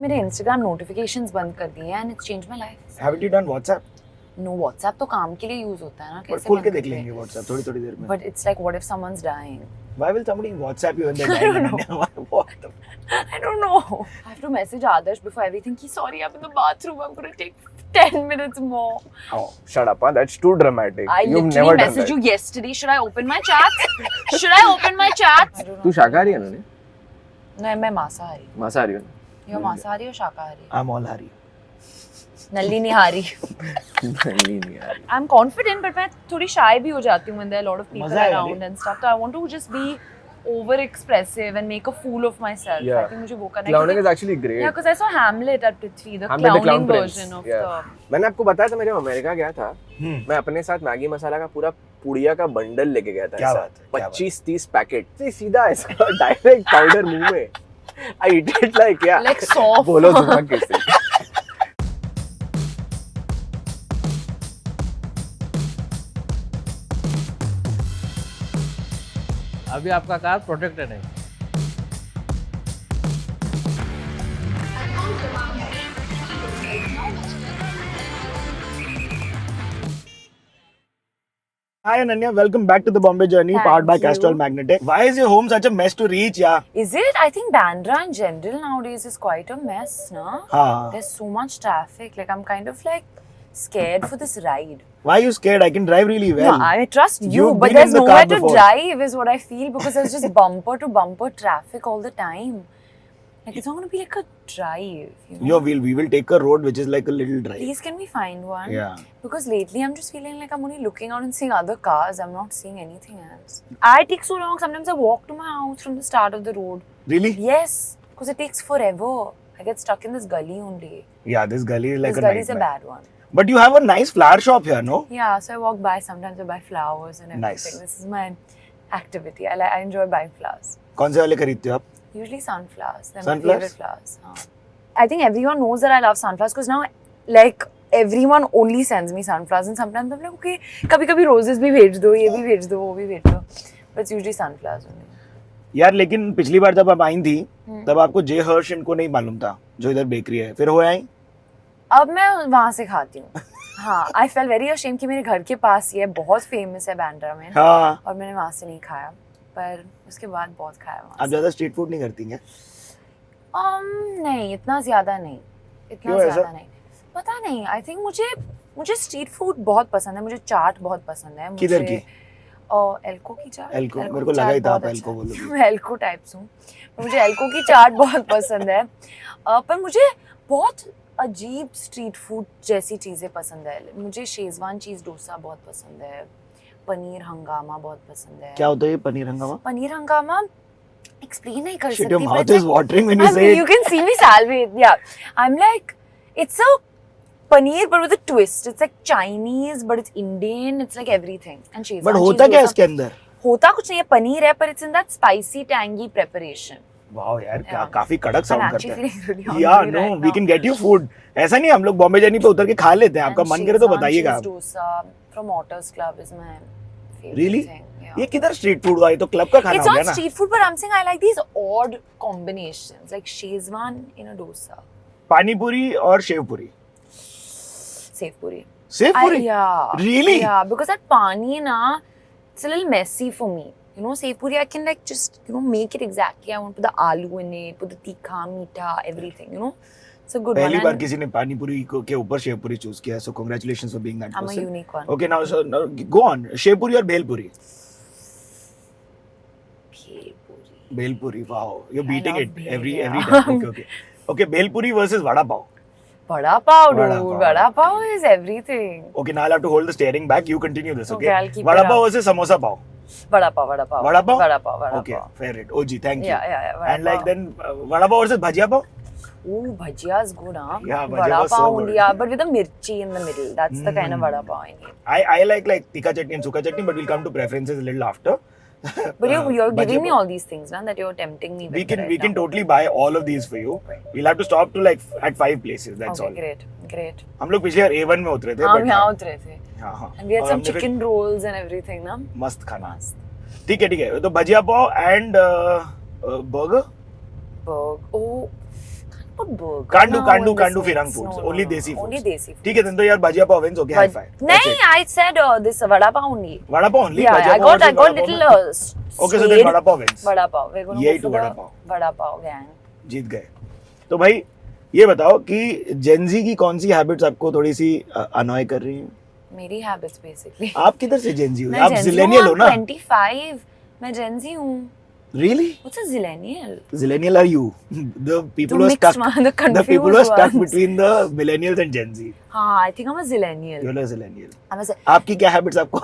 मेरे Instagram notifications बंद कर दिए हैं and it's changed my life. Haven't you done WhatsApp? No, WhatsApp तो काम के लिए use होता है ना, But कैसे खोल के बंद देख कर लेंगे दे? WhatsApp थोड़ी देर में. But it's like, what if someone's dying? Why will somebody WhatsApp you when they're I dying? don't know. What the? I don't know. I have to message Adarsh before everything. Ki, sorry, I'm in the bathroom. I'm gonna take 10 minutes more. Oh, shut up, huh? That's too dramatic. I You've literally never done messaged that. you yesterday. Should I open my chat? Should I open my chat? तू शाकाहारी है ना? नहीं, मैं मांसाहारी. मांसाहारी हो ना? You're मांसाहारी or शाकाहारी? I'm all Hari. नल्ली निहारी. नहीं यार. I'm confident, but मैं थोड़ी shy भी हो जाती हूँ when there are a lot of people मजा आएगा around and stuff. So I want to just be over-expressive and make a fool of myself. Yeah. I think मुझे वो करना है. Clowning is actually great. Yeah, because I saw Hamlet at Prithvi, the Hamlet the clowning Clown Prince. version of Yeah. the. मैंने आपको बताया था मैं जब अमेरिका गया था मैं अपने साथ मैगी मसाला का पूरा पुड़िया का बंडल लेके गया था. क्या ऐसा बात है, क्या बात 25-30 पैकेट सीधा ऐसा डायरेक्ट पाउडर मुंह में. I eat it like yeah. Like soft. बोलो दूंगा कैसे. अभी आपका कार प्रोटेक्टेड है. Hi Ananya, welcome back to the Bombay Journey, powered by Thank you. Castrol Magnetec. Why is your home such a mess to reach? Yeah. Is it? I think Bandra in general nowadays is quite a mess, no? हाँ. There's so much traffic. Like I'm kind of like scared for this ride. Why are you scared? I can drive really well. No, I trust you, You've but been there's in the nowhere car to before. drive is what I feel because there's just bumper to bumper traffic all the time. Like it's not gonna be like a drive, you know? We will take a road which is like a little drive. Please, can we find one? Yeah. Because lately I'm just feeling like I'm only looking out and seeing other cars. I'm not seeing anything else. I take so long. Sometimes I walk to my house from the start of the road. Really? Yes, because it takes forever. I get stuck in this gully only. Yeah, this gully is like This a gully is a nightmare. bad one. But you have a nice flower shop here, no? Yeah, so I walk by. Sometimes I buy flowers and everything. Nice. This is my activity. I enjoy buying flowers. कौन से वाले खरीदते हो आप? Usually sunflowers. They're Sunflowers? my favorite flowers. I think everyone knows that I love sunflowers because now, like, everyone only sends me sunflowers and sometimes I'm like, okay, कभी-कभी roses भी भेज दो, ये भी भेज दो, वो भी भेज दो. But it's usually sunflowers only. यार लेकिन पिछली बार जब आप आई थी तब आपको जे हर्ष इनको नहीं मालूम था जो इधर बेकरी है. फिर हो आई? अब मैं वहाँ से खाती हूँ. हाँ, I felt very ashamed कि मेरे घर के पास ये बहुत famous है बैंड्रा में. हाँ. और मैंने वहाँ से नहीं खाया. पर उसके बाद बहुत खाया वहाँ आप से. ज्यादा स्ट्रीट फूड नहीं करती हैं? नहीं, इतना ज़्यादा नहीं. इतना क्यों ऐसा? ज़्यादा नहीं. पता नहीं. I think मुझे स्ट्रीट फूड बहुत पसंद है. मुझे चाट बहुत पसंद है. किधर की? एल्को की चाट. एल्को, की मेरे को लगा ही चाट था बहुत आप अच्छा एल्को है. बोलोगी. मैं एल्को टाइप्स हूँ. तो मुझे एल्को की चाट बहुत पसंद है. पर मुझे बहुत अजीब स्ट्रीट फूड जैसी चीज़ें पसंद है. मुझे शेजवान चीज़ डोसा बहुत पसंद है. पनीर हंगामा बहुत पसंद है. क्या होता है ये पनीर हंगामा? पनीर हंगामा एक्सप्लेन नहीं कर Shit, सकती. your but mouth it's is like- watering when you I mean, say it. you can see me salivate. Yeah, I'm like, it's a paneer but with a twist. It's like Chinese but it's Indian. It's like everything. And she's But होता क्या है इसके अंदर? होता कुछ नहीं है. पनीर है पर it's in that spicy tangy preparation. Wow यार क्या Yeah. काफी कड़क I'm साउंड actually करता है. feeling really hungry Yeah, no, right we now. can get you food. ऐसा नहीं हम लोग बॉम्बे जर्नी पे उतर के खा लेते हैं. आपका And मन करे तो Shezwan बताइएगा. cheese dosa from Otters Club is my favorite Really? thing. Yeah. ये किधर स्ट्रीट फूड हुआ? ये तो क्लब का खाना It's हो गया not ना. street food, but I'm saying I like these odd combinations, like Shezwan in a dosa, पानी पूरी और शेव पूरी. sev puri. शेव पूरी? Yeah. Really? Yeah, because that pani na, it's a little messy for me. You know, sev puri I can like just make it exactly. I want to put the aloo in it, put the tikha, meetha, everything. You know, it's a good पहली one. Bar And किसी ने पानी पूरी के ऊपर शेव पूरी choose किया. So congratulations for being that I'm a person. unique one. Okay, now so now, go on. शेव पूरी और भेल पूरी. Bhel puri. भेल पूरी. Wow, you're I beating love it bhel, every yeah. time. Okay. Okay, भेल पूरी versus vada pav. Vada pav, Vada dude. pav. Vada pav is everything. Okay, now I'll have to hold the steering back. You continue this, okay? Okay, I'll keep Vada it pav up. versus samosa pav. Vada pav, vada pav. Vada pav? Vada pav, vada Okay, pav. fair it. OG, thank you. Yeah. Vada And like pav. then vada pav versus bhajia pav. Ooh, bhajia is good, huh? Yeah, bhajia vada was so pav good. only, yeah, but with a mirchi in the middle. That's the kind of vada pav I need. I like tikka chutney and sukha chutney, but we'll come to preferences a little after. But you're bhajia giving me pav. all these things, now that you're tempting me. We with can right we can now. totally buy all of these for you. We'll have to stop to like at 5 places. That's Okay, all. great. हम लोग पिछले बार A1 में उतरे थे. हम but यहाँ उतरे थे. हाँ हाँ. And we had और some हमने फिर chicken rolls and everything, ना? मस्त खाना. ठीक है. तो भजिया पाव and burger. Oh, put burger. Can't do now in this Firang mix. foods. No, Only no, desi no. foods. Only desi food. ठीक है, then तो यार भजिया पाव wins, okay, high five. That's नहीं, it. I said this vada pav only. Vada pav only. Yeah, bhajiya I pav got versus vada little pav. Okay, so then swayed. Vada pav wins. Vada pav. We're gonna Yay go to for vada the pav. vada pav gang. जीत गए. तो भाई ये बताओ कि Gen Z की कौन सी habits आपको थोड़ी सी अनॉय कर रही हैं? मेरी हैबिट्स बेसिकली. आप किधर से जेनजी हो? मैं आप Gen Z हूँ, जिलेनियल हो I'm ना? 25. मैं Gen Z हूँ. Really? What's a zillennial? Zillennial are you? The people who are mixed stuck. one, the The people who are confused stuck ones. between the millennials and Gen Z. हाँ, I think I'm a zillennial. You're a zillennial. I'm a zi- आपकी क्या habits आपको?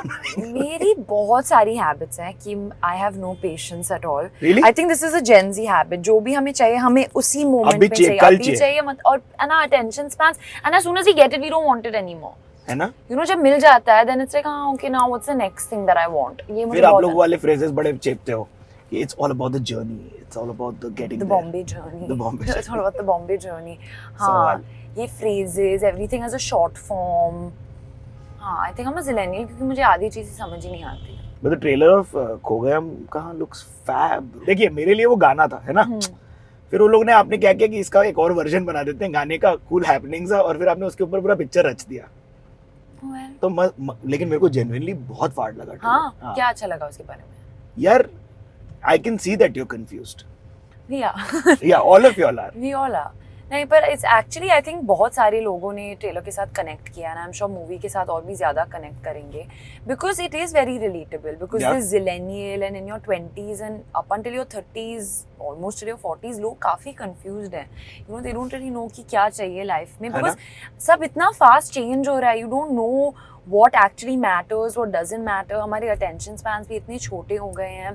मेरी बहुत सारी habits हैं कि I have no patience at all. Really? I think this is a Gen Z habit. जो भी हमें चाहिए हमें उसी मोमेंट अभी में चाहिए, चाहिए. कल अभी चाहिए. चाहिए मत. और ना attention span and as soon as we get it we don't want it anymore. है ना? यू नो जब मिल जाता है देन इट्स लाइक हां okay now what's the next thing that I want. ये मुझे फिर आप बहुत लोग वाले phrases बड़े चेपते हो. It's all about the journey. It's all about the getting the there. Bombay journey. The Bombay It's all about the Bombay journey. हाँ, सवाल. ये phrases, everything has a short form. हाँ, I think I'm a zillennial क्योंकि मुझे आधी चीजें समझ ही नहीं आती. But the trailer of खो गया हम कहाँ looks fab. देखिए मेरे लिए वो गाना था, है ना? फिर वो लोग ने आपने क्या किया कि इसका एक और वर्जन बना देते हैं गाने का, cool happenings है, और फिर आपने उसके ऊपर पूरा पिक्चर रच दिया. Well, तो लेकिन मेरे को जेन्युइनली बहुत फाड़ लगा. हाँ, हाँ. क्या अच्छा लगा उसके बारे में? यार I can see that you're confused. We are. Yeah, all of y'all are. We all are. नहीं पर इट्स एक्चुअली आई थिंक बहुत सारे लोगों ने ट्रेलर के साथ कनेक्ट किया है. आई एम श्योर मूवी के साथ और भी ज्यादा कनेक्ट करेंगे because it is very relatable because Yeah. This zillennial and in your 20s and up until your 30s almost till your 40s लोग काफी कंफ्यूज्ड हैं. You know they don't really know कि क्या चाहिए लाइफ में है because सब इतना फास्ट चेंज हो रहा है. You don't know what actually matters, what doesn't matter. हमारे attention spans भी इतने छोटे हो गए हैं.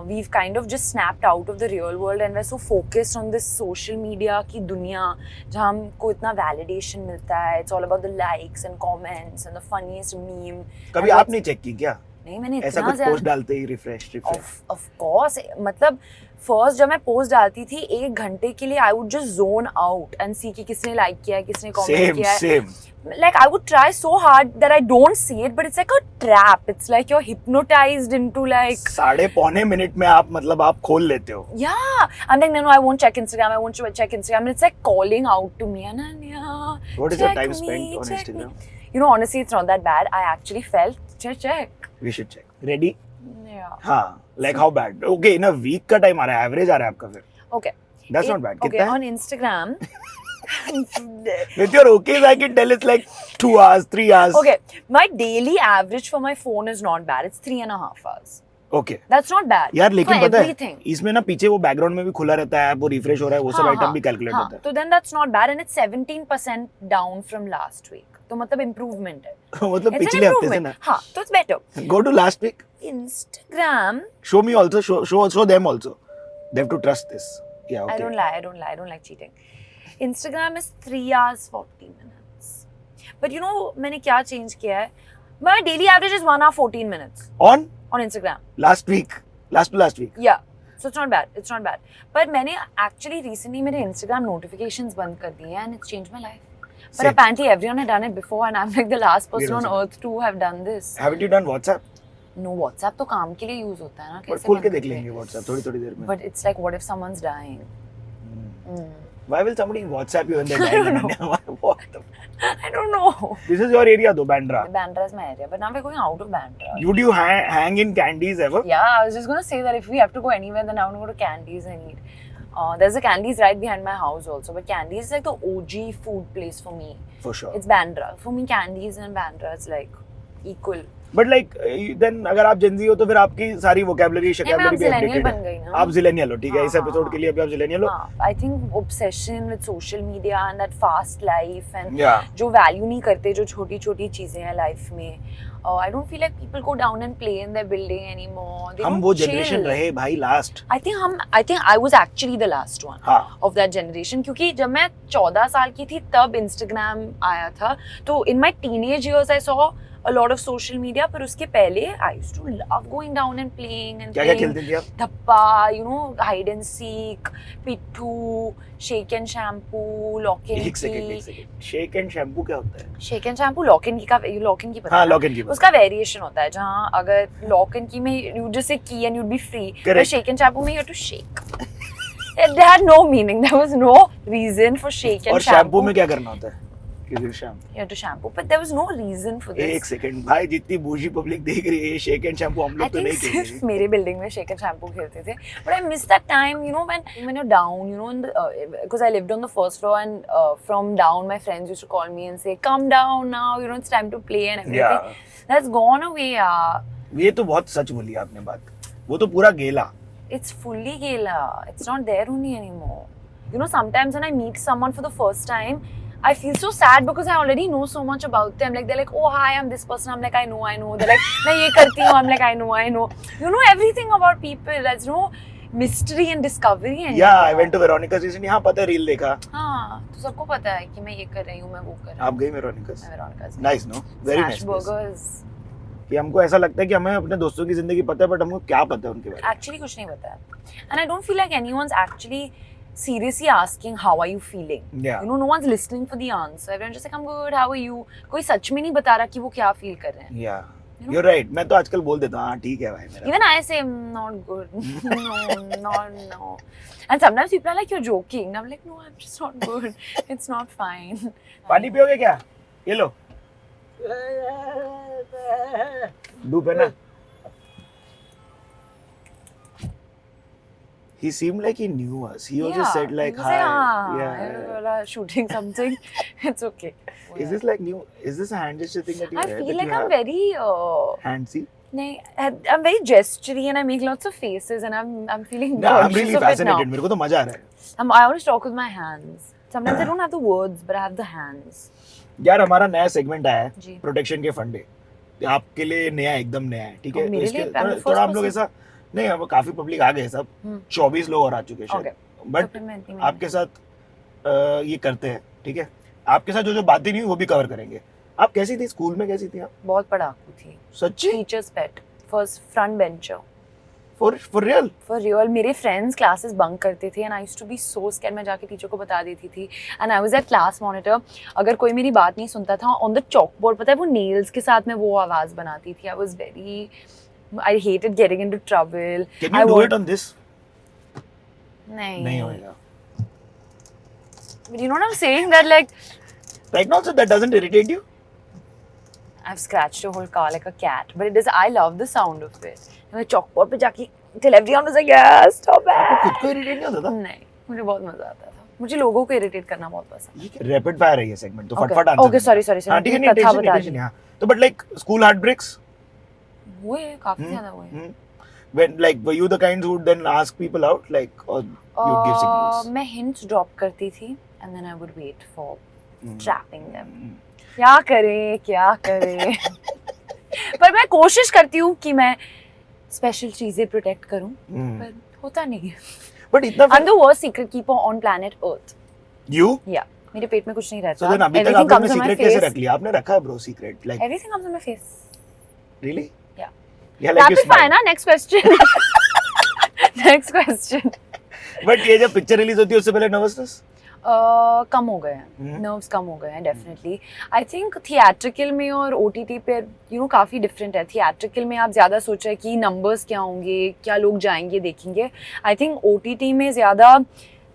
We've kind of just snapped out of the real world and we're so focused on this social media की दुनिया जहाँ हमको इतना validation मिलता है. It's all about the likes and comments and the funniest meme. कभी And आपने check की क्या? नहीं मैंने ऐसा इतना कुछ पोस्ट डालते ही रिफ्रेश. ऑफ कोर्स मतलब फर्स्ट जब मैं पोस्ट डालती थी 1 घंटे के लिए I would just zone out and see कि किसने लाइक किया है किसने कमेंट सेम किया है. Same. Like I would try so hard that I don't see it, but it's like a trap. It's like you're hypnotized into like. 3.5 minute में आप मतलब आप खोल लेते हो. Yeah, I'm like no, I won't check Instagram. I won't check Instagram. And it's like calling out to me, Ananya. What is your check time me, spent on check Instagram? me. You know, honestly, it's not that bad. I actually felt check. We should check. Ready? Yeah. हाँ. Like how bad? Okay, in a week का time आ rहा है, average आ रहा है आपका फिर. Okay. That's not bad. Okay, कितना है? on Instagram. With your okays, I can tell it's like 2 hours, 3 hours. Okay, my daily average for my phone is not bad. It's 3.5 hours. Okay. That's not bad. यार लेकिन for पता है everything. इसमें ना पीछे वो बैकग्राउंड में भी खुला रहता है, वो रिफ्रेश हो रहा है, वो सब हाँ, आइटम हाँ, भी कैलकुलेट हाँ, होता तो then that's not bad and it's 17% down from last week. तो मतलब improvement है. है. मतलब It's an पिछले हफ्ते से improvement. ना. हाँ, तो it's better. Go to last week. Instagram. Show me also. Show them also. They have to trust this. Yeah. Okay. I don't lie. I don't like cheating. Instagram is 3 hours 40 minutes. But you know मैंने क्या change किया है? My daily average is 1 hour 14 minutes on Instagram. Last week. Last to last week. Yeah. So it's not bad. It's not bad. But मैंने actually recently मेरे Instagram notifications बंद कर दिए and it's changed my life. But Same. apparently everyone had done it before and I'm like the last person on also. earth to have done this. Haven't you done WhatsApp? No, WhatsApp तो काम के लिए use होता है ना. But कैसे खोल के बंद देख करें? लेंगे WhatsApp थोड़ी देर में. But it's like what if someone's dying? Why will somebody WhatsApp you when they're I dying? don't What the? I don't know. This is your area though, Bandra. Bandra is my area, but now we're going out of Bandra. Would you hang in candies ever? Yeah, I was just gonna say that if we have to go anywhere, then I want to go to Candies and eat. There's a Candies right behind my house also, but Candies is like the OG food place for me. For sure. It's Bandra. For me, Candies and Bandra is like equal. But like then अगर आप Gen Z हो तो फिर आपकी सारी vocabulary नहीं, मैं अब भी zillennial updated बन है. गई ना. आप zillennial हो, ठीक है? हाँ, इस हाँ, एपिसोड हाँ. के लिए अभी आप zillennial हो. हाँ, I think obsession with social media and that fast life and Yeah. जो value नहीं करते जो छोटी-छोटी चीजें हैं life में. I don't feel like people go down and play in their building anymore. They हम don't वो chill. generation रहे भाई last. I think I was actually the last one हाँ. of that generation क्योंकि जब मैं 14 साल की थी तब Instagram आया था. तो in my teenage years I saw a lot of social media पर उसके पहले I used to love going down and playing and क्या-क्या playing खेलते थे आप? धप्पा, you know, hide and seek, पिट्ठू, shake and shampoo, lock and एक second. Shake and shampoo क्या होता है? shake and shampoo lock and की पता हाँ, है ना? lock and key पता है. उसका वेरिएशन होता है जहाँ अगर lock and key में you just say key and you'd be free. Correct. But shake and shampoo में you have to shake. They had no meaning. There was no reason for shake and और shampoo में क्या करना होता है? Shampoo You have to shampoo, but there was no reason for this. एक second भाई, जितनी बूझी पब्लिक देख रही है, शेक एंड शैम्पू हम I लोग तो think नहीं सिर्फ खेलेंगे। मेरे बिल्डिंग में शेक एंड शैम्पू खेलते थे, but I miss that time, you know, when you're down, you know, in the because I lived on the first floor, and from down my friends used to call me and say, "Come down now, you know, it's time to play and everything." That's gone away, yeah. ये तो बहुत सच बोली आपने बात, वो तो पूरा गेला। It's fully gala. It's not there only anymore. You know, sometimes when I meet someone for the first time, I feel so sad because I already know so much about them. Like they're like, oh hi, I'm this person. I'm like, I know. They're like, मैं ये करती हूँ. I'm like, I know. You know everything about people. There's no mystery and discovery anymore. Yeah, I went to Veronica season, यहाँ पता है reel देखा। हाँ, तो सबको पता है कि मैं ये कर रही हूँ, मैं वो कर रही हूँ. आप गई Veronica? मैं Veronica से. Nice, no? Very Smash nice place. burgers. कि हमको ऐसा लगता है कि हमें अपने दोस्तों की जिंदगी पता है, बट हमको क्या पता है उनके बारे में। Actually कुछ नहीं पता है. And I don't feel like anyone's actually seriously asking how are you feeling. Yeah. You know, no one's listening for the answer. Everyone's just like, I'm good, how are you? कोई सच में नहीं बता रहा कि वो क्या फील कर रहे हैं. Yeah. You know? You're right. मैं तो आजकल बोल देता हूँ, हाँ ठीक है भाई मेरा। Even I say, not good. No. And sometimes people are like, you're joking. And I'm like, no, I'm just not good. It's not fine. पानी पियोगे क्या? ये लो। धूप है ना? He seemed like he knew us. He also said like, he was hi. like, Yeah. yeah. Shooting something. It's okay. Is this like new? Is this a hand gesture thing that you I that feel you like I'm have? very Handsy? nahi, I'm very gestury and I make lots of faces and I'm feeling No, I'm conscious really of it now. fascinated. मेरे को तो मजा आ रहा है। I always talk with my hands. Sometimes I don't have the words, but I have the hands. यार हमारा नया segment आया है, जी. प्रोटेक्शन के फंडे। आपके लिए नया, एकदम नया है, ठीक और है? मेरे इसके लिए I'm the थोड़ा first हम लोग person. ऐसा नहीं, अब काफी पब्लिक आ गए सब, 24 लोग और आ चुके हैं Okay. शायद, बट तो फिर मैं इतनी में- आपके साथ ये करते हैं, ठीक है? आपके साथ जो बातें नहीं हुई वो भी कवर करेंगे। आप कैसी थी स्कूल में, कैसी थी आप? बहुत पढ़ाकू थी. सच्ची? Teacher's pet. First front bencher. For real? For real, मेरे फ्रेंड्स क्लासेस बंक करते थे and I used to be so scared. मैं जाके टीचर को बता देती थी and I was at class monitor. अगर कोई मेरी बात नहीं सुनता था, on the chalkboard, पता है वो nails के साथ मैं वो आवाज बनाती थी. I hated getting into trouble. Can you do it on this? नहीं होगा। But you know what I'm saying? That like Right now, so that doesn't irritate you? I've scratched a whole car like a cat, but it is. I love the sound of it. मैं chalkboard पे जाके till everyone was like, yeah, stop आपको खुद it. को irritate नहीं होता था? नहीं, मुझे बहुत मजा आता था. मुझे लोगों को इरिटेट करना बहुत पसंद है. रैपिड फायर है ये सेगमेंट, तो Okay. फटफट आंसर। Okay, sorry. हाँ ठीक है, नहीं कथा टेंशन बता नहीं, दी. हाँ। तो but like school heart breaks, हुए काफी ज्यादा हुए. when like were you the kind who would then ask people out, like, or you give signals? मैं hints drop करती थी and then I would wait for Hmm. trapping them. क्या करें पर मैं कोशिश करती हूँ कि मैं स्पेशल चीजें प्रोटेक्ट करूँ, पर होता नहीं है. But इतना I'm the worst secret keeper on planet Earth. you? Yeah, मेरे पेट में कुछ नहीं रहता. So then अभी तक Everything आपने comes on my सीक्रेट कैसे face. रख लिया? आपने रखा है bro secret, like Everything comes on my face. really? Yeah. Yeah, like you Rapid fire smile. ना. Next question. Next question. But ये जब पिक्चर रिलीज होती है उससे पहले नर्वसनेस? कम हो गए हैं, नर्व्स कम हो गए हैं डेफिनेटली. आई थिंक थिएट्रिकल में और OTT पे काफ़ी डिफरेंट है. थिएट्रिकल में आप ज़्यादा सोच रहे हैं कि नंबर्स क्या होंगे, क्या लोग जाएंगे देखेंगे. आई थिंक OTT में ज़्यादा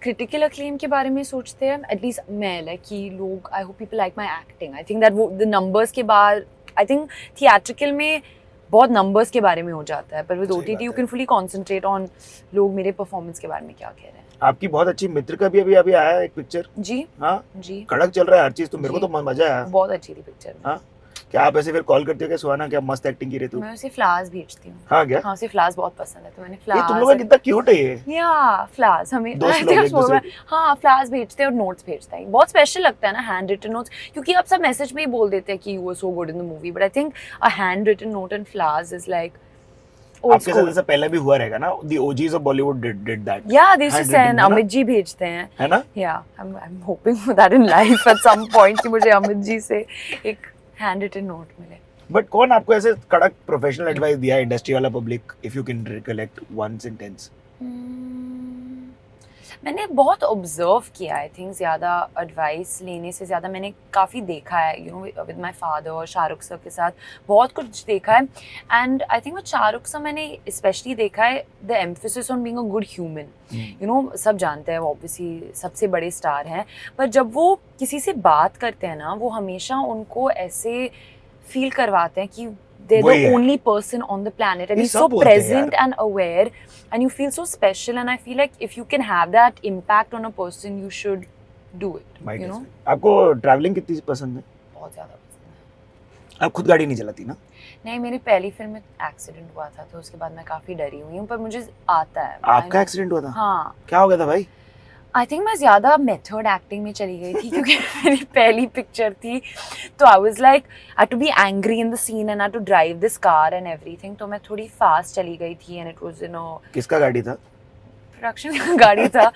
क्रिटिकल अक्लेम के बारे में सोचते हैं. एटलीस्ट मैं लाइक कि लोग, I hope people like my acting. I think that वो द नंबर्स के बाद, आई थिंक थिएट्रिकल में बहुत नंबर्स के बारे में हो जाता है, पर विद सही OTT बात यू है. कैन फुली कॉन्सेंट्रेट ऑन लोग मेरे परफॉर्मेंस के बारे में क्या कह रहे हैं. आपकी बहुत अच्छी मित्र का भी अभी आया है एक पिक्चर, जी हाँ जी, कड़क चल रहा है हर चीज, तो मेरे को जी. तो मजा आया. बहुत अच्छी थी पिक्चर. हाँ, क्या आप ऐसे फिर कॉल करते हो क्या सुहाना, क्या मस्त एक्टिंग की रही तू? मैं उसे फ्लावर्स भेजती हूँ. हाँ क्या? हाँ, उसे फ्लावर्स बहुत पसंद है, तो मैंने ये तुम लोग का फ्लावर्स. कितना क्यूट है ये. या फ्लावर्स हमें दोस्त लोग एक दूसरे को. हाँ फ्लावर्स भेजते हैं और नोट्स भेजते हैं. बहुत स्पेशल लगता है ना हैंड रिटन नोट्स, क्योंकि आप सब मैसेज में ही बोल देते हैं कि you were so good in the movie, but I think a hand written note and flowers is like old आपके साथ स्कूल. ऐसा पहले भी हुआ रहेगा ना, the OGs of Bollywood did that, yeah this is handwritten, एन है ना? अमित जी भेजते हैं. है ना? Yeah I am hoping for that in life at some point कि मुझे अमित जी से एक हैंड रिटन नोट मिले. बट कौन आपको ऐसे कड़क प्रोफेशनल एडवाइस दिया इंडस्ट्री वाला public, if you can recollect one sentence? मैंने बहुत ऑब्जर्व किया आई थिंक, ज़्यादा एडवाइस लेने से ज़्यादा मैंने काफ़ी देखा है, you know, with my father और शाहरुख सर के साथ बहुत कुछ देखा है. And I think with Shahrukh sir मैंने स्पेशली देखा है the emphasis on being a good human. You know, सब जानते हैं वो ऑब्वियसली सबसे बड़े स्टार हैं, पर जब वो किसी से बात करते हैं ना, वो हमेशा उनको ऐसे फील करवाते हैं कि they're वही the है. only person on the planet, and ये he's so सब बोलते हैं present यार. and aware, and you feel so special, and I feel like if you can have that impact on a person, you should do it. Might you as know, well. आपको travelling कितनी पसंद है? बहुत ज़्यादा पसंद है. आप खुद गाड़ी नहीं चलाती ना? नहीं, मेरी पहली फिल्म में एक्सीडेंट हुआ था, तो उसके बाद मैं काफ़ी डरी हुई हूँ, पर मुझे आता है. आपका एक्सीडेंट हुआ था? हाँ. क्या हो गया था भाई? आई थिंक मैं ज़्यादा मेथड एक्टिंग में चली गई थी क्योंकि मेरी पहली पिक्चर थी, तो I was like I to be angry in the scene and I to drive this car and everything, तो मैं थोड़ी फास्ट चली गई थी and it was, you know, किसका गाड़ी था? प्रोडक्शन का गाड़ी था.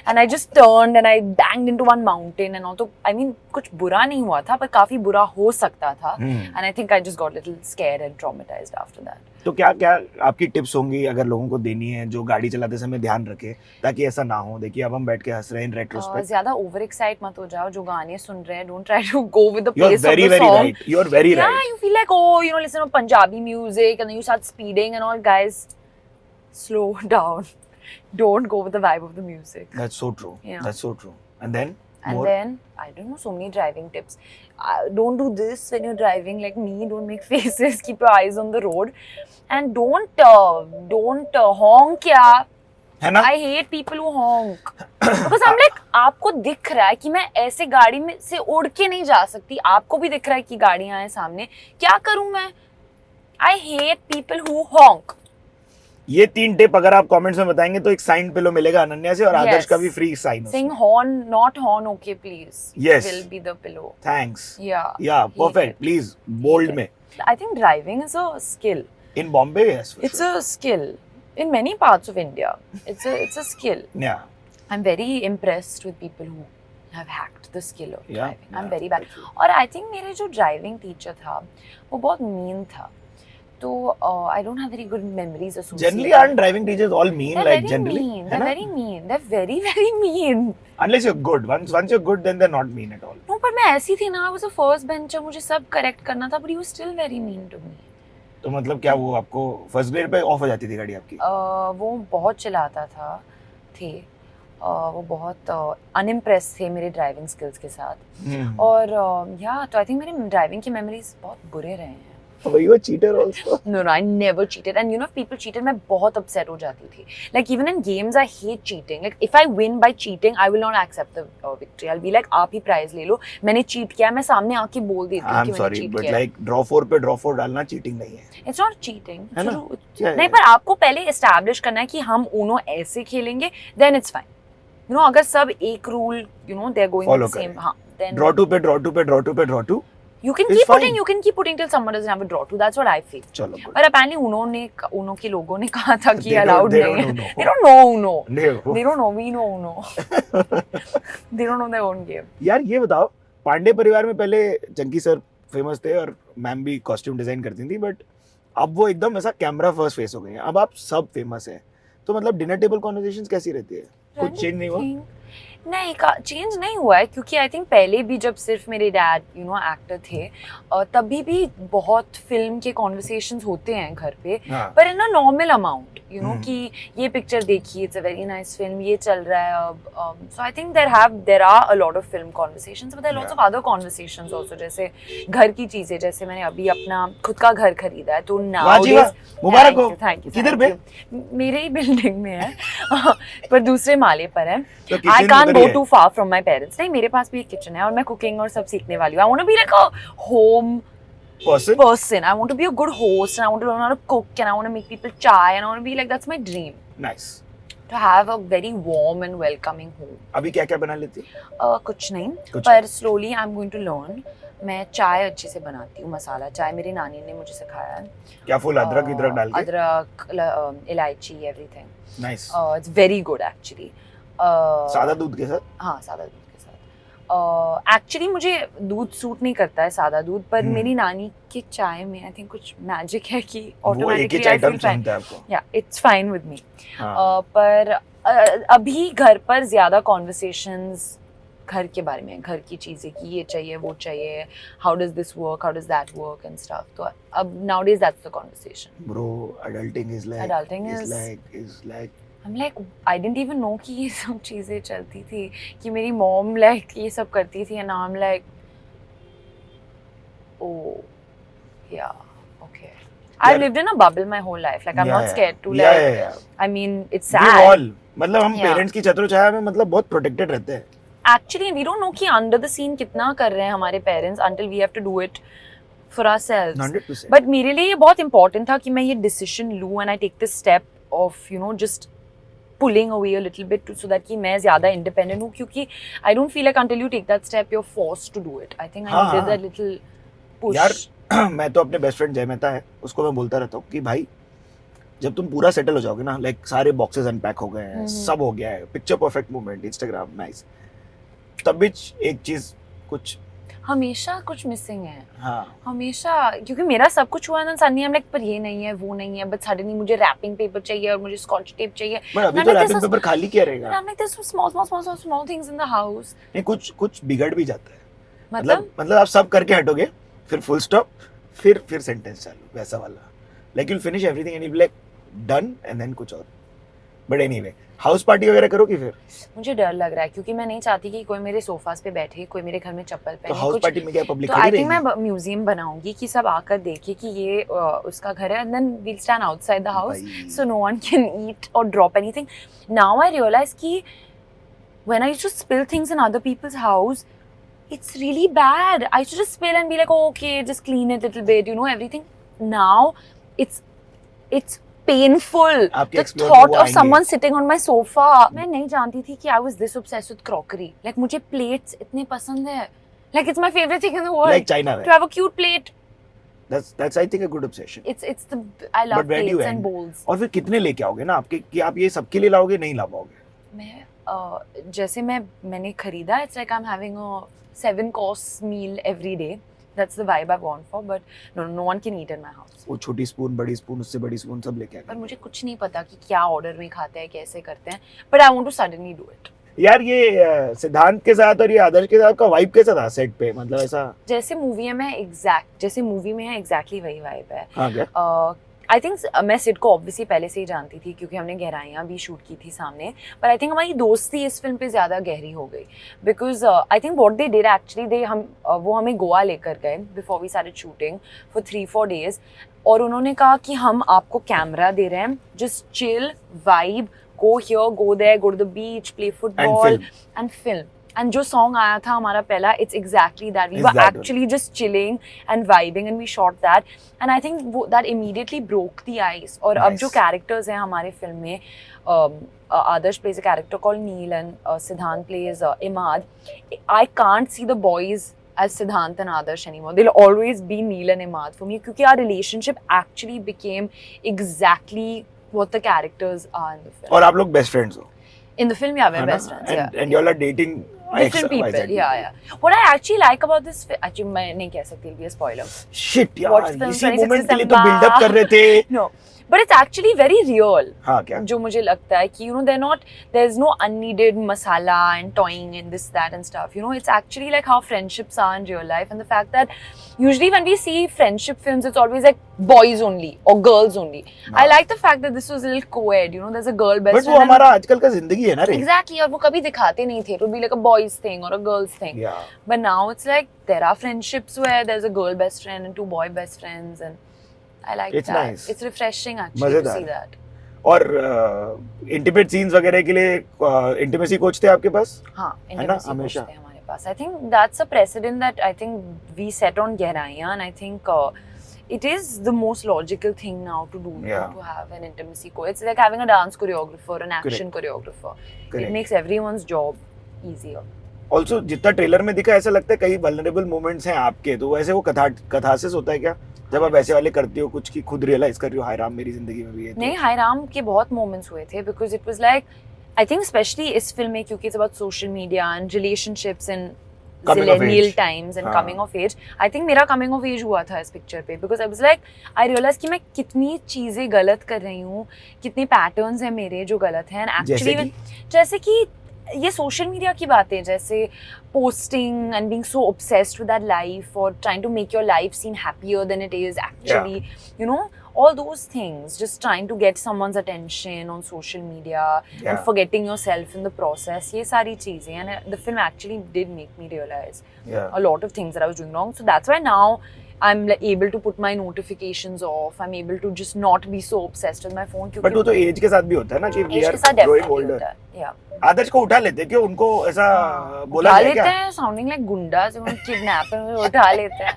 And I just turned and I banged into one mountain and all. तो आई मीन कुछ बुरा नहीं हुआ था, पर काफ़ी बुरा हो सकता था. And I think I just got little scared and traumatised after that. तो क्या क्या आपकी टिप्स होंगी अगर लोगों को देनी है जो गाड़ी चलाते समय ध्यान रखे ताकि ऐसा ना हो? देखिए अब हम बैठ के हंस रहे हैं इन रेट्रोस्पेक्ट. ज़्यादा ओवर एक्साइट मत हो जाओ. जो गाने सुन रहे हैं, don't try to go with the you are pace of very the very song. Right. You are very Yeah, right. you feel like, oh, you know, listen to Punjabi music and then you start speeding and all. Guys, slow down. Don't go with the vibe of the music. That's so true. Yeah. That's so true. And then And more? then, I don't know, so many driving tips. Don't do this when you're driving like me. Don't make faces. Keep your eyes on the road. And don't honk, yeah. है ना? I hate people who honk. Because I'm like, आपको दिख रहा है कि मैं ऐसे गाड़ी में से उड़ के नहीं जा सकती. आपको भी दिख रहा है कि गाड़ियां हैं सामने. क्या करूं मैं? I hate people who honk. ये 3 टिप अगर आप कमेंट्स में बताएंगे तो एक साइन पिलो मिलेगा अनन्या से और Yes. आदर्श का भी free sign. Saying horn, not horn, okay, please. Yes. Will be the pillow. Thanks. Yeah. Yeah Hate perfect. it. Please bold में. I think driving is a skill. In Bombay yes. It's a skill. In many parts of India, it's a skill. या I'm very impressed with people who have hacked the skill of Yeah, driving. I'm yeah, very bad. true. और I think मेरे जो driving teacher था, वो बहुत mean था. तो I don't have very good memories associated. Generally aren't driving teachers all mean? They're like very generally mean. है They're ना? very mean. They're very very mean. Unless you're good. Once you're good then they're not mean at all. No, पर मैं ऐसी थी ना. I was a first bencher. मुझे सब correct करना था. But he was still very mean to me. तो मतलब क्या वो आपको फर्स्ट ग्रेड पे ऑफ हो जाती थी गाड़ी आपकी? वो बहुत चिल्लाता था. वो बहुत अनइम्प्रेस थे मेरे ड्राइविंग स्किल्स के साथ. और या तो आई थिंक मेरे ड्राइविंग की मेमोरीज बहुत बुरे रहे हैं. Were you a cheater also? No, I never cheated. And you know, if people cheated, मैं बहुत upset हो जाती थी. Like even in games, I hate cheating. Like if I win by cheating, I will not accept the victory. I'll be like, आप ही prize ले लो. मैंने cheat किया, मैं सामने आके बोल देती हूँ कि I'm मैंने sorry, cheat but किया. like draw 4 पे draw 4 डालना cheating नहीं है. It's not cheating. है ना? Yeah, नहीं, yeah. पर आपको पहले establish करना है कि हम उनो ऐसे खेलेंगे, then it's fine. You know, अगर सब एक rule, you know, they're going Follow the same. करें. हाँ, then Draw 2 पे draw 2 पे draw 2 पे draw 2. you can It's keep fine. putting. You can keep putting till someone doesn't have a draw to. That's what I feel. चलो good. पर apparently उनो के लोगों ने कहा था कि They don't- allowed they नहीं don't है. know. They don't know Uno. नहीं. They don't know. We know Uno. They don't know their own game. यार ये बताओ, पांडे परिवार में पहले चंकी सर फेमस थे और मैम भी कॉस्ट्यूम डिजाइन करती थी, बट अब वो एकदम ऐसा कैमरा फर्स्ट फेस हो गए हैं. अब आप सब फेमस है, तो मतलब डिनर टेबल कॉन्वर्सेशंस कैसी रहती है? कुछ चेंज नहीं हुआ? नहीं, चेंज नहीं हुआ है, क्योंकि आई थिंक पहले भी जब सिर्फ मेरे डैड यू नो एक्टर थे, तभी भी बहुत फिल्म के कॉन्वर्सेशंस होते हैं घर पे, हाँ. पर in a normal amount, you know, hmm. कि ये पिक्चर देखी, it's a very nice film, ये चल रहा है अब. So I think there are a lot of film conversations, but there are lots of other conversations also, जैसे घर की चीजें. जैसे मैंने अभी अपना खुद का घर खरीदा है, तो वाह जी वाह, मुबारक हो. Thank you. किधर पे? मेरे ही बिल्डिंग में है, पर दूसरे माले पर है. तो I kitchen can't उधर ही go है. too far from my parents. नहीं, मेरे पास भी एक किचन है और मैं कुकिंग और सब सीखने वाली हूँ. I want to be like a home Person? person. I want to be a good host and I want to learn how to cook and I want to make people chai and I want to be like, that's my dream. Nice. To have a very warm and welcoming home. अभी क्या क्या बना लेती है? कुछ नहीं, कुछ पर slowly I'm going to learn. मैं चाय अच्छे से बनाती हूँ, मसाला चाय मेरी नानी ने मुझे सिखाया है. क्या फुल अदरक इदरक डाल के? अदरक, इलायची, everything. Nice. It's very good actually. सादा दूध के साथ? हाँ, सादा दूध के साथ. एक्चुअली मुझे दूध सूट नहीं करता है, सादा दूध, पर मेरी नानी के चाय में आई थिंक कुछ मैजिक है कि वो एक ही automatically I item feel fine. सुनता है आपको. या इट्स फाइन विद मी. हाँ. पर अभी घर पर ज्यादा कॉन्वर्सेशंस घर के बारे में, घर की चीजें कि ये चाहिए वो चाहिए, how does this work, how does that work and stuff. तो अब nowadays that's the conversation. Bro, adulting is like Adulting is is- like I'm like, I didn't even know कि ये सब चीजें चलती थी, कि मेरी mom like ये सब करती थी, and now I'm like, oh, yeah, okay. I've lived in a bubble my whole life. Like I'm not scared to like. yeah. I mean, it's We sad. all, मतलब हम Yeah. पेरेंट्स की छत्र छाया में मतलब बहुत प्रोटेक्टेड रहते हैं. Actually, we don't know कि under the scene कितना कर रहे हैं हमारे parents until we have to do it for ourselves. 100%. But मेरे लिए ये बहुत important था कि मैं ये decision लूँ and I take this step of you know just pulling away a little bit so that कि मैं ज़्यादा independent हूँ, क्योंकि I don't feel like until you take that step you're forced to do it. I think I needed that little push. यार मैं तो अपने best friend जय मेहता है, उसको मैं बोलता रहता हूँ कि भाई जब तुम पूरा सेटल हो जाओगे ना, लाइक सारे बॉक्सेस अनपैक हो गए हैं, सब हो गया है, picture perfect movement, Instagram nice, तब भी एक चीज कुछ हमेशा कुछ मिसिंग है. हाँ हमेशा, क्योंकि मेरा सब कुछ हुआ है ना, सडनली आई एम लाइक पर ये नहीं है वो नहीं है, बट सडनली मुझे रैपिंग पेपर चाहिए और मुझे स्कॉच टेप चाहिए. बट अभी Not तो like wrapping this is- paper खाली क्या रहेगा. I'm like there's some small things in the house. नहीं, कुछ बिगड़ भी जाता है. मतलब आप सब करके हटोगे, फिर फुल स्टॉप, फिर सेंटेंस चालू, वैसा वाला. Like you finish everything and you like done and then कुछ और. बट एनीवे, हाउस पार्टी वगैरह करोगी फिर? मुझे डर लग रहा है, क्योंकि मैं नहीं चाहती कि कोई मेरे सोफास पे बैठे, कोई मेरे घर में चप्पल तो पहने हाउस कुछ. पार्टी में क्या पब्लिक तो खड़ी आई थिंक रहेगी? मैं म्यूजियम बनाऊंगी कि सब आकर देखे कि ये उसका घर है, and then we'll stand outside the house भाई. so no one can eat or drop anything. Now I realize कि when I used to spill things in other people's house, it's really bad. I used to just spill and be like, oh, okay, just clean it a little bit, you know, everything. Now it's painful. आपके The explore thought में वो of आएंगे. someone sitting on my sofa. मैं नहीं जानती थी कि I was this obsessed with crockery. Like मुझे plates इतने पसंद है. Like it's my favorite thing in the world. Like China To have a cute plate. That's I think a good obsession. It's the I love But where do you plates and end? bowls. और फिर कितने लेके आओगे ना आपके, कि आप ये सबके लिए लाओगे, नहीं ला पाओगे. मैं जैसे मैंने खरीदा, it's like I'm having a 7-course meal every day. That's the vibe I've gone for, but no one can eat in my house. वो छोटी स्पून, बड़ी स्पून, उससे बड़ी स्पून सब लेके पर आए. मुझे कुछ नहीं पता कि क्या ऑर्डर में खाते हैं, कैसे करते हैं, but I want to suddenly do it. यार ये सिद्धांथ के साथ और ये आदर्श के साथ का वाइब कैसा था सेट पे, मतलब ऐसा? जैसे मूवी में है एग्जैक्टली वही वाइब है. हाँ क्या? आई थिंक मैं सिड को ऑब्वियसली पहले से ही जानती थी, क्योंकि हमने गहराइयाँ भी शूट की थी सामने, पर आई थिंक हमारी दोस्ती इस फिल्म पे ज़्यादा गहरी हो गई, because I think what they did actually, वो हमें गोवा लेकर गए before we started shooting for 3-4 days, और उन्होंने कहा कि हम आपको कैमरा दे रहे हैं, just chill, vibe, go here, go there, go to the beach, play football and film. And जो song आया था हमारा पहला, it's exactly that. We were actually just chilling and vibing and we shot that. And I think that immediately broke the ice. और अब जो characters हैं हमारे फिल्म में, Adarsh plays a character called Neil and Siddhant plays Imad. I can't see the boys as Siddhant and Adarsh anymore. They'll always be Neil and Imad for me, क्योंकि our relationship actually became exactly what the characters are in the film. और आप लोग best friends हो? In the film, yeah, we're best friends. Yeah. And you all are dating Different people, yeah. What I actually like about this, actually मैं नहीं कह सकती, it'll be a spoiler. Shit यार, Watch film इसी 26 moment के लिए तो December. Buildup कर रहे थे. No, but it's actually very real. हाँ क्या? जो मुझे लगता है कि there's no unneeded masala and toying and this, that and stuff. You know, it's actually like how friendships are in real life, and the fact that usually when we see friendship films, it's always like boys only or girls only. I like the fact that this was a little co-ed. You know, there's a girl best But वो friend. हमारा आजकल का जिंदगी है ना रे. Exactly, और वो कभी दिखाते नहीं थे. It would be like a boys thing or a girls thing. Yeah. But now it's like there are friendships where there's a girl best friend and 2 boy best friends, and I like It's that. nice. It's refreshing actually to मजेदार. see that. और intimate scenes वगैरह के लिए intimacy coach थे आपके पास? हाँ, है ना, intimacy हमेशा? coach थे हमारे पास. I think that's a precedent that I think we set on Gehraiyan, and I think it is the most logical thing now to do, Yeah. to have an intimacy coach. It's like having a dance choreographer, an action choreographer. It makes everyone's job easier. Also जितना trailer में दिखा ऐसा लगता है कई vulnerable moments हैं आपके, तो वैसे वो कथासिस होता है क्या जब आप ऐसे वाले करती हो कुछ की खुद रियलाइज कर रही हो हाय राम मेरी जिंदगी में भी है? नहीं, हाय राम के बहुत मोमेंट्स हुए थे, because it was like, I think specially इस फिल्म में, क्योंकि it's about social media and relationships and Coming of zillennial age. times and हाँ. coming of age. I think मेरा coming of age हुआ था इस picture पे because I was like I realized कि मैं कितनी चीजें गलत कर रही हूँ, कितने patterns हैं मेरे जो गलत हैं and actually जैसे कि ये सोशल मीडिया की बातें जैसे posting and being so obsessed with that life or trying to make your life seem happier than it is actually, you know, all those things, just trying to get someone's attention on social media and forgetting yourself in the process, ये सारी चीजें and the film actually did make me realize a lot of things that I was doing wrong. So that's why now I'm like able to put my notifications off. I'm able to just not be so obsessed with my phone. But वो तो as के साथ भी होता है ना कि we age are के साथ ग्रोइंग definitely ओल्डर. होता है. Yeah. आदर्श को उठा लेते हैं क्यों? उनको ऐसा बोला उठा जाए लेते क्या? हैं साउंडिंग लाइक गुंडा से उन्हें किडनैपर में उठा लेते हैं.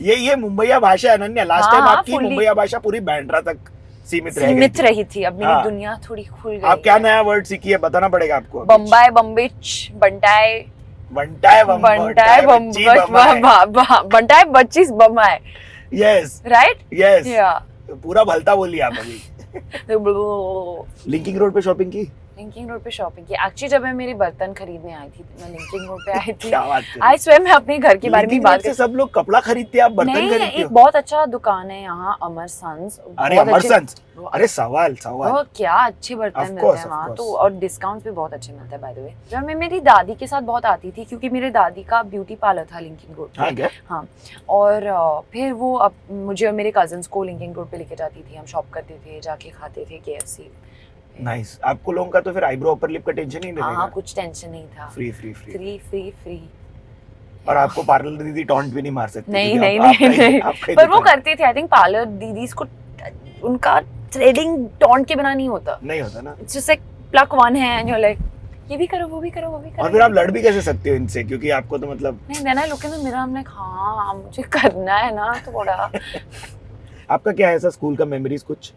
ये मुंबईया भाषा है अनन्या. लास्ट हाँ, टाइम हाँ, आपकी fully. मुंबईया भाषा पूरी बांद्रा तक सीमित रही थी. अब मेरी हाँ. दुनिया थोड़ी खुल गई. आप क्या नया वर्ड सीखी है बताना पड़ेगा आपको. बम्बाई बम्बिच बंटाई बंटाए बंटाई बच्चीस बम्बाई. Yes right. यस या पूरा भलता बोली आप अभी. लिंकिंग रोड पे शॉपिंग की. लिंकिंग रोड पे शॉपिंग की. एक्चुअली जब मैं मेरी बर्तन खरीदने आई थी मैं लिंकिंग रोड पे आई थी. क्या बात कर. आई स्वेयर मैं अपने घर के बारे में बात से सब लोग कपड़ा खरीदते हैं, आप बर्तन नहीं, खरीदते एक हो. बहुत अच्छा दुकान है यहाँ अमर सन्स. अरे अमर सन्स. अरे सवाल वो क्या अच्छे बर्तन Of मिलते course, हैं of वहाँ course. तो और डिस्काउंट भी बहुत अच्छे मिलते हैं बाय द वे. जब मैं मेरी दादी के साथ बहुत आती थी क्योंकि मेरे दादी का ब्यूटी पार्लर था लिंकिंग रोड पे. हाँ क्या. हाँ. और फिर वो अब मुझे और मेरे कजन्स को लिंकिंग रोड पे लेके जाती थी. हम शॉप करते थे, जाके खाते थे KFC. नाइस. आपको लोगों का तो फिर आईब्रो अपर लिप का टेंशन ही नहीं हाँ रहेगा. कुछ टेंशन नहीं था. Free free. और आपको पार्लर दीदी टॉन्ट भी नहीं मार सकती. नहीं क्योंकि नहीं आप- आपका ही- नहीं आपका ही पर वो दुकान. करते थे. आई थिंक पार्लर दीदीज को उनका थ्रेडिंग टॉन्ट के बिना नहीं होता. नहीं होता ना. It's just like pluck one है एंड यू आर लाइक ये भी करो वो भी करो वो भी करो. और फिर आप लड़ भी कैसे सकते हो इनसे क्योंकि आपको तो मतलब. नहीं then I look in the mirror I am like हाँ मुझे करना है ना थोड़ा. आपका क्या है ऐसा स्कूल का मेमोरीज कुछ?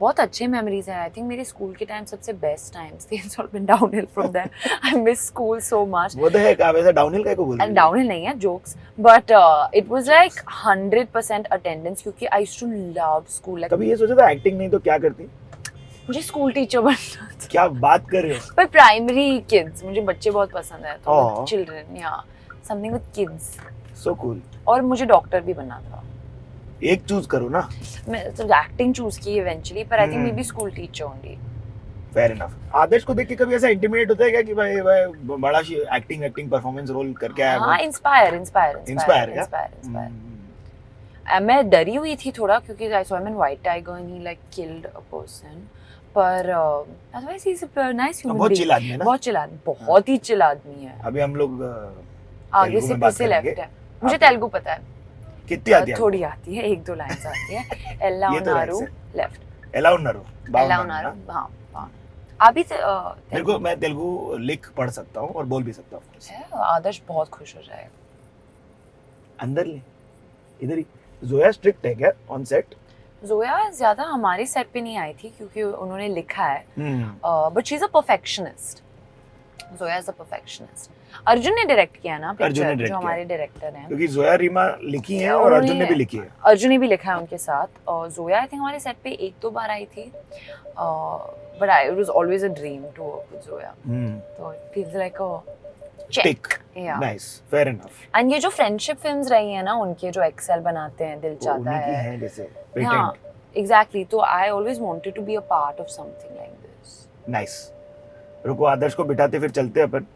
बहुत अच्छे मेमोरीज हैं. आई थिंक मेरे स्कूल के टाइम सबसे बेस्ट टाइम्स थे. It's all been downhill from there. I miss school so much. वो तो है. आप ऐसा डाउनहिल का को बोल रहे एंड हो? डाउनहिल नहीं है jokes but it was like 100% attendance क्योंकि I used to love school. Like कभी ये सोचा था एक्टिंग नहीं तो क्या करती? मुझे स्कूल टीचर बनना था. क्या बात कर रहे हो? पर प्राइमरी किड्स मुझे बच्चे बहुत पसंद है तो Aw. चिल्ड्रन या something with kids. So cool. और मुझे डॉक्टर भी बनना था. एक चूज करो ना. मैं एक्टिंग चूज की इवेंचुअली पर I think may be school teacher only. Fair enough. Adarsh को देख के कभी ऐसा इंटिमिडेट होता है क्या कि भाई बड़ा एक्टिंग परफॉर्मेंस रोल करके आया? हाँ इंस्पायर. मैं डरी हुई थी थोड़ा क्योंकि I saw him in White Tiger and he like killed a person. पर otherwise he is a nice human बहुत बीइंग. चिल आदमी है ना. बहुत चिल आदमी. बहुत ही चिल आदमी है. अभी हम लोग आगे तेलुगु से में बात पीछे करेंगे. लेफ्ट है. मुझे तेलुगु पता है. कितनी आती है? थोड़ी आती है. 1-2 लाइंस आती है. एल्ला ये तो उनारू right लेफ्ट. एला उन्नारू. एल्ला उनारू हाँ हाँ. अभी देखो मैं तेलुगु लिख पढ़ सकता हूँ और बोल भी सकता हूँ. आदर्श बहुत खुश हो जाएगा. अंदर ले. इधर ही. जोया स्ट्रिक्ट है क्या ऑन सेट? जोया ज्यादा हमारे सेट पे नहीं आई थी क्योंकि उन्होंने लिखा है but she is a perfectionist. Zoya is a perfectionist. Arjun ने डायरेक्ट किया ना अर्जुन ने पिक्चर direct जो किया. हमारे डायरेक्टर हैं. क्योंकि जोया रीमा लिखी है और अर्जुन ने भी लिखी है. अर्जुन ने भी लिखा है उनके साथ. और जोया आई थिंक हमारे सेट पे 1-2 बार आई थी but it was always a dream to work with Zoya. तो it feels like a tick. Yeah nice. Fair enough. And ये जो फ्रेंडशिप फिल्म्स रही है ना उनके जो एक्सेल बनाते हैं दिल चाहता उन्हीं की है. है जैसे हाँ पेटेंट. एग्जैक्टली. तो I always wanted to be a part of something like this. Nice. रुको आदर्श को बिठाते फिर चलते अपन.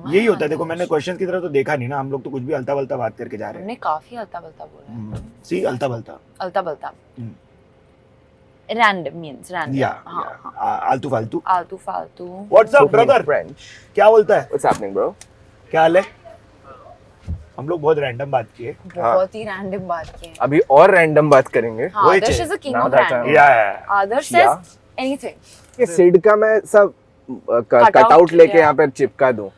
यही होता है. देखो मैंने क्वेश्चन की तरह तो देखा नहीं ना. हम लोग तो कुछ भी अलता बलता बात करके जा रहे हैं. हमने काफी अलता बलता बोला है. सी अलता बलता. अलता बलता. Random means random. या हाँ. आलतू फालतू. आलतू फालतू. What's up brother? फ्रेंच. क्या बोलता है? What's happening bro? क्या हाल है? हम लोग बहुत रैंडम बात किए. बहुत ही रैंडम बात की है. अभी और रैंडम बात करेंगे. हाँ, वही आदर्श चाहिए. Is a king Now of that random. या आदर्श Yeah. Says anything. ये सिड का मैं सब Cut कट out आउट लेके किया. यहाँ पर चिपका दूं.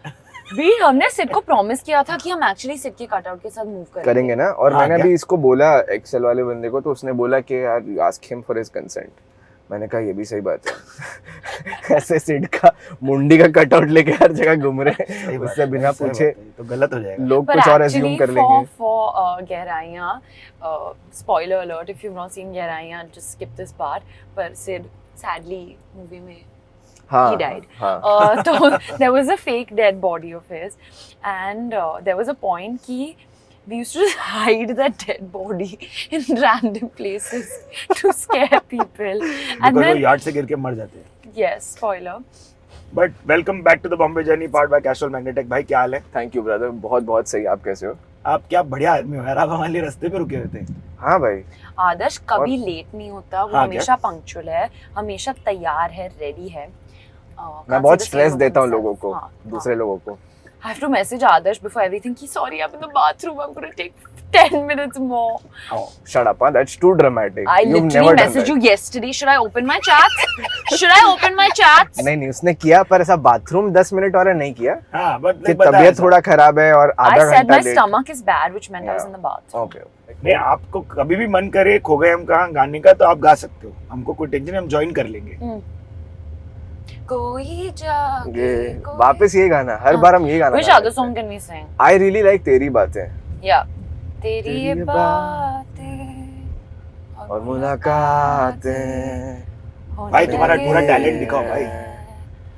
भी हमने सिड को प्रॉमिस किया था कि हम एक्चुअली सिड के कटआउट के साथ मूव करेंगे ना. और हाँ, मैंने क्या? भी इसको बोला एक्सेल वाले बंदे को तो उसने बोला कि यार ask him for his consent. मैंने कहा ये भी सही बात है. ऐसे सिड का मुंडी का कटआउट लेके हर जगह घूम रहे हैं उससे बिना पूछे. तो गलत हो जाएगा. लोग कुछ और अज्यूम कर लेंगे. for गहराइयाँ spoiler alert if you've not seen गहराइयाँ just skip this part. पर सिड sadly मूवी में हाँ, he died. हाँ. So there was a fake dead body of his, and there was a point कि we used to just hide that dead body in random places to scare people. And Because वो then yard से गिर के मर जाते हैं. yes, spoiler. But welcome back to the Bombay journey part by Castrol Magnatec. भाई क्या हाल है? थैंक यू ब्रदर, बहुत बहुत सही. आप कैसे हो? आप क्या बढ़िया आदमी हो यार. आप हमारे लिए रास्ते पे रुके हुए थे. हाँ भाई. आदर्श कभी लेट नहीं होता, वो हाँ, हमेशा पंक्चुअल है, हमेशा तैयार है, रेडी है. मैं बहुत स्ट्रेस देता हूँ लोगों को, हाँ, दूसरे लोगों को. I have to message Adarsh before everything कि sorry I'm in the bathroom, I'm going to take 10 minutes more. Oh, shut up, huh? That's too dramatic. I You've literally never done messaged you that. yesterday. Should I open my chats? Should I open my chats? नहीं उसने किया, पर ऐसा bathroom 10 minute वाला नहीं किया हाँ but कि तबीयत थोड़ा खराब है और I आधा said घंटा my late. stomach is bad, which meant I was in the bathroom. Okay. नहीं आपको कभी भी मन करे खो गए हम कहाँ गाने का तो आप गा सकते हो. हमको कोई टेंशन, हम ज्वाइन कर लेंगे. कोई जागे ये कोई- वापस ये गाना, हर बार हम ये गाना. Which other song can we sing? I really like तेरी बातें Yeah. तेरी ये तेरी बातें और मुलाकातें. भाई तुम्हारा पूरा टैलेंट दिखाओ भाई.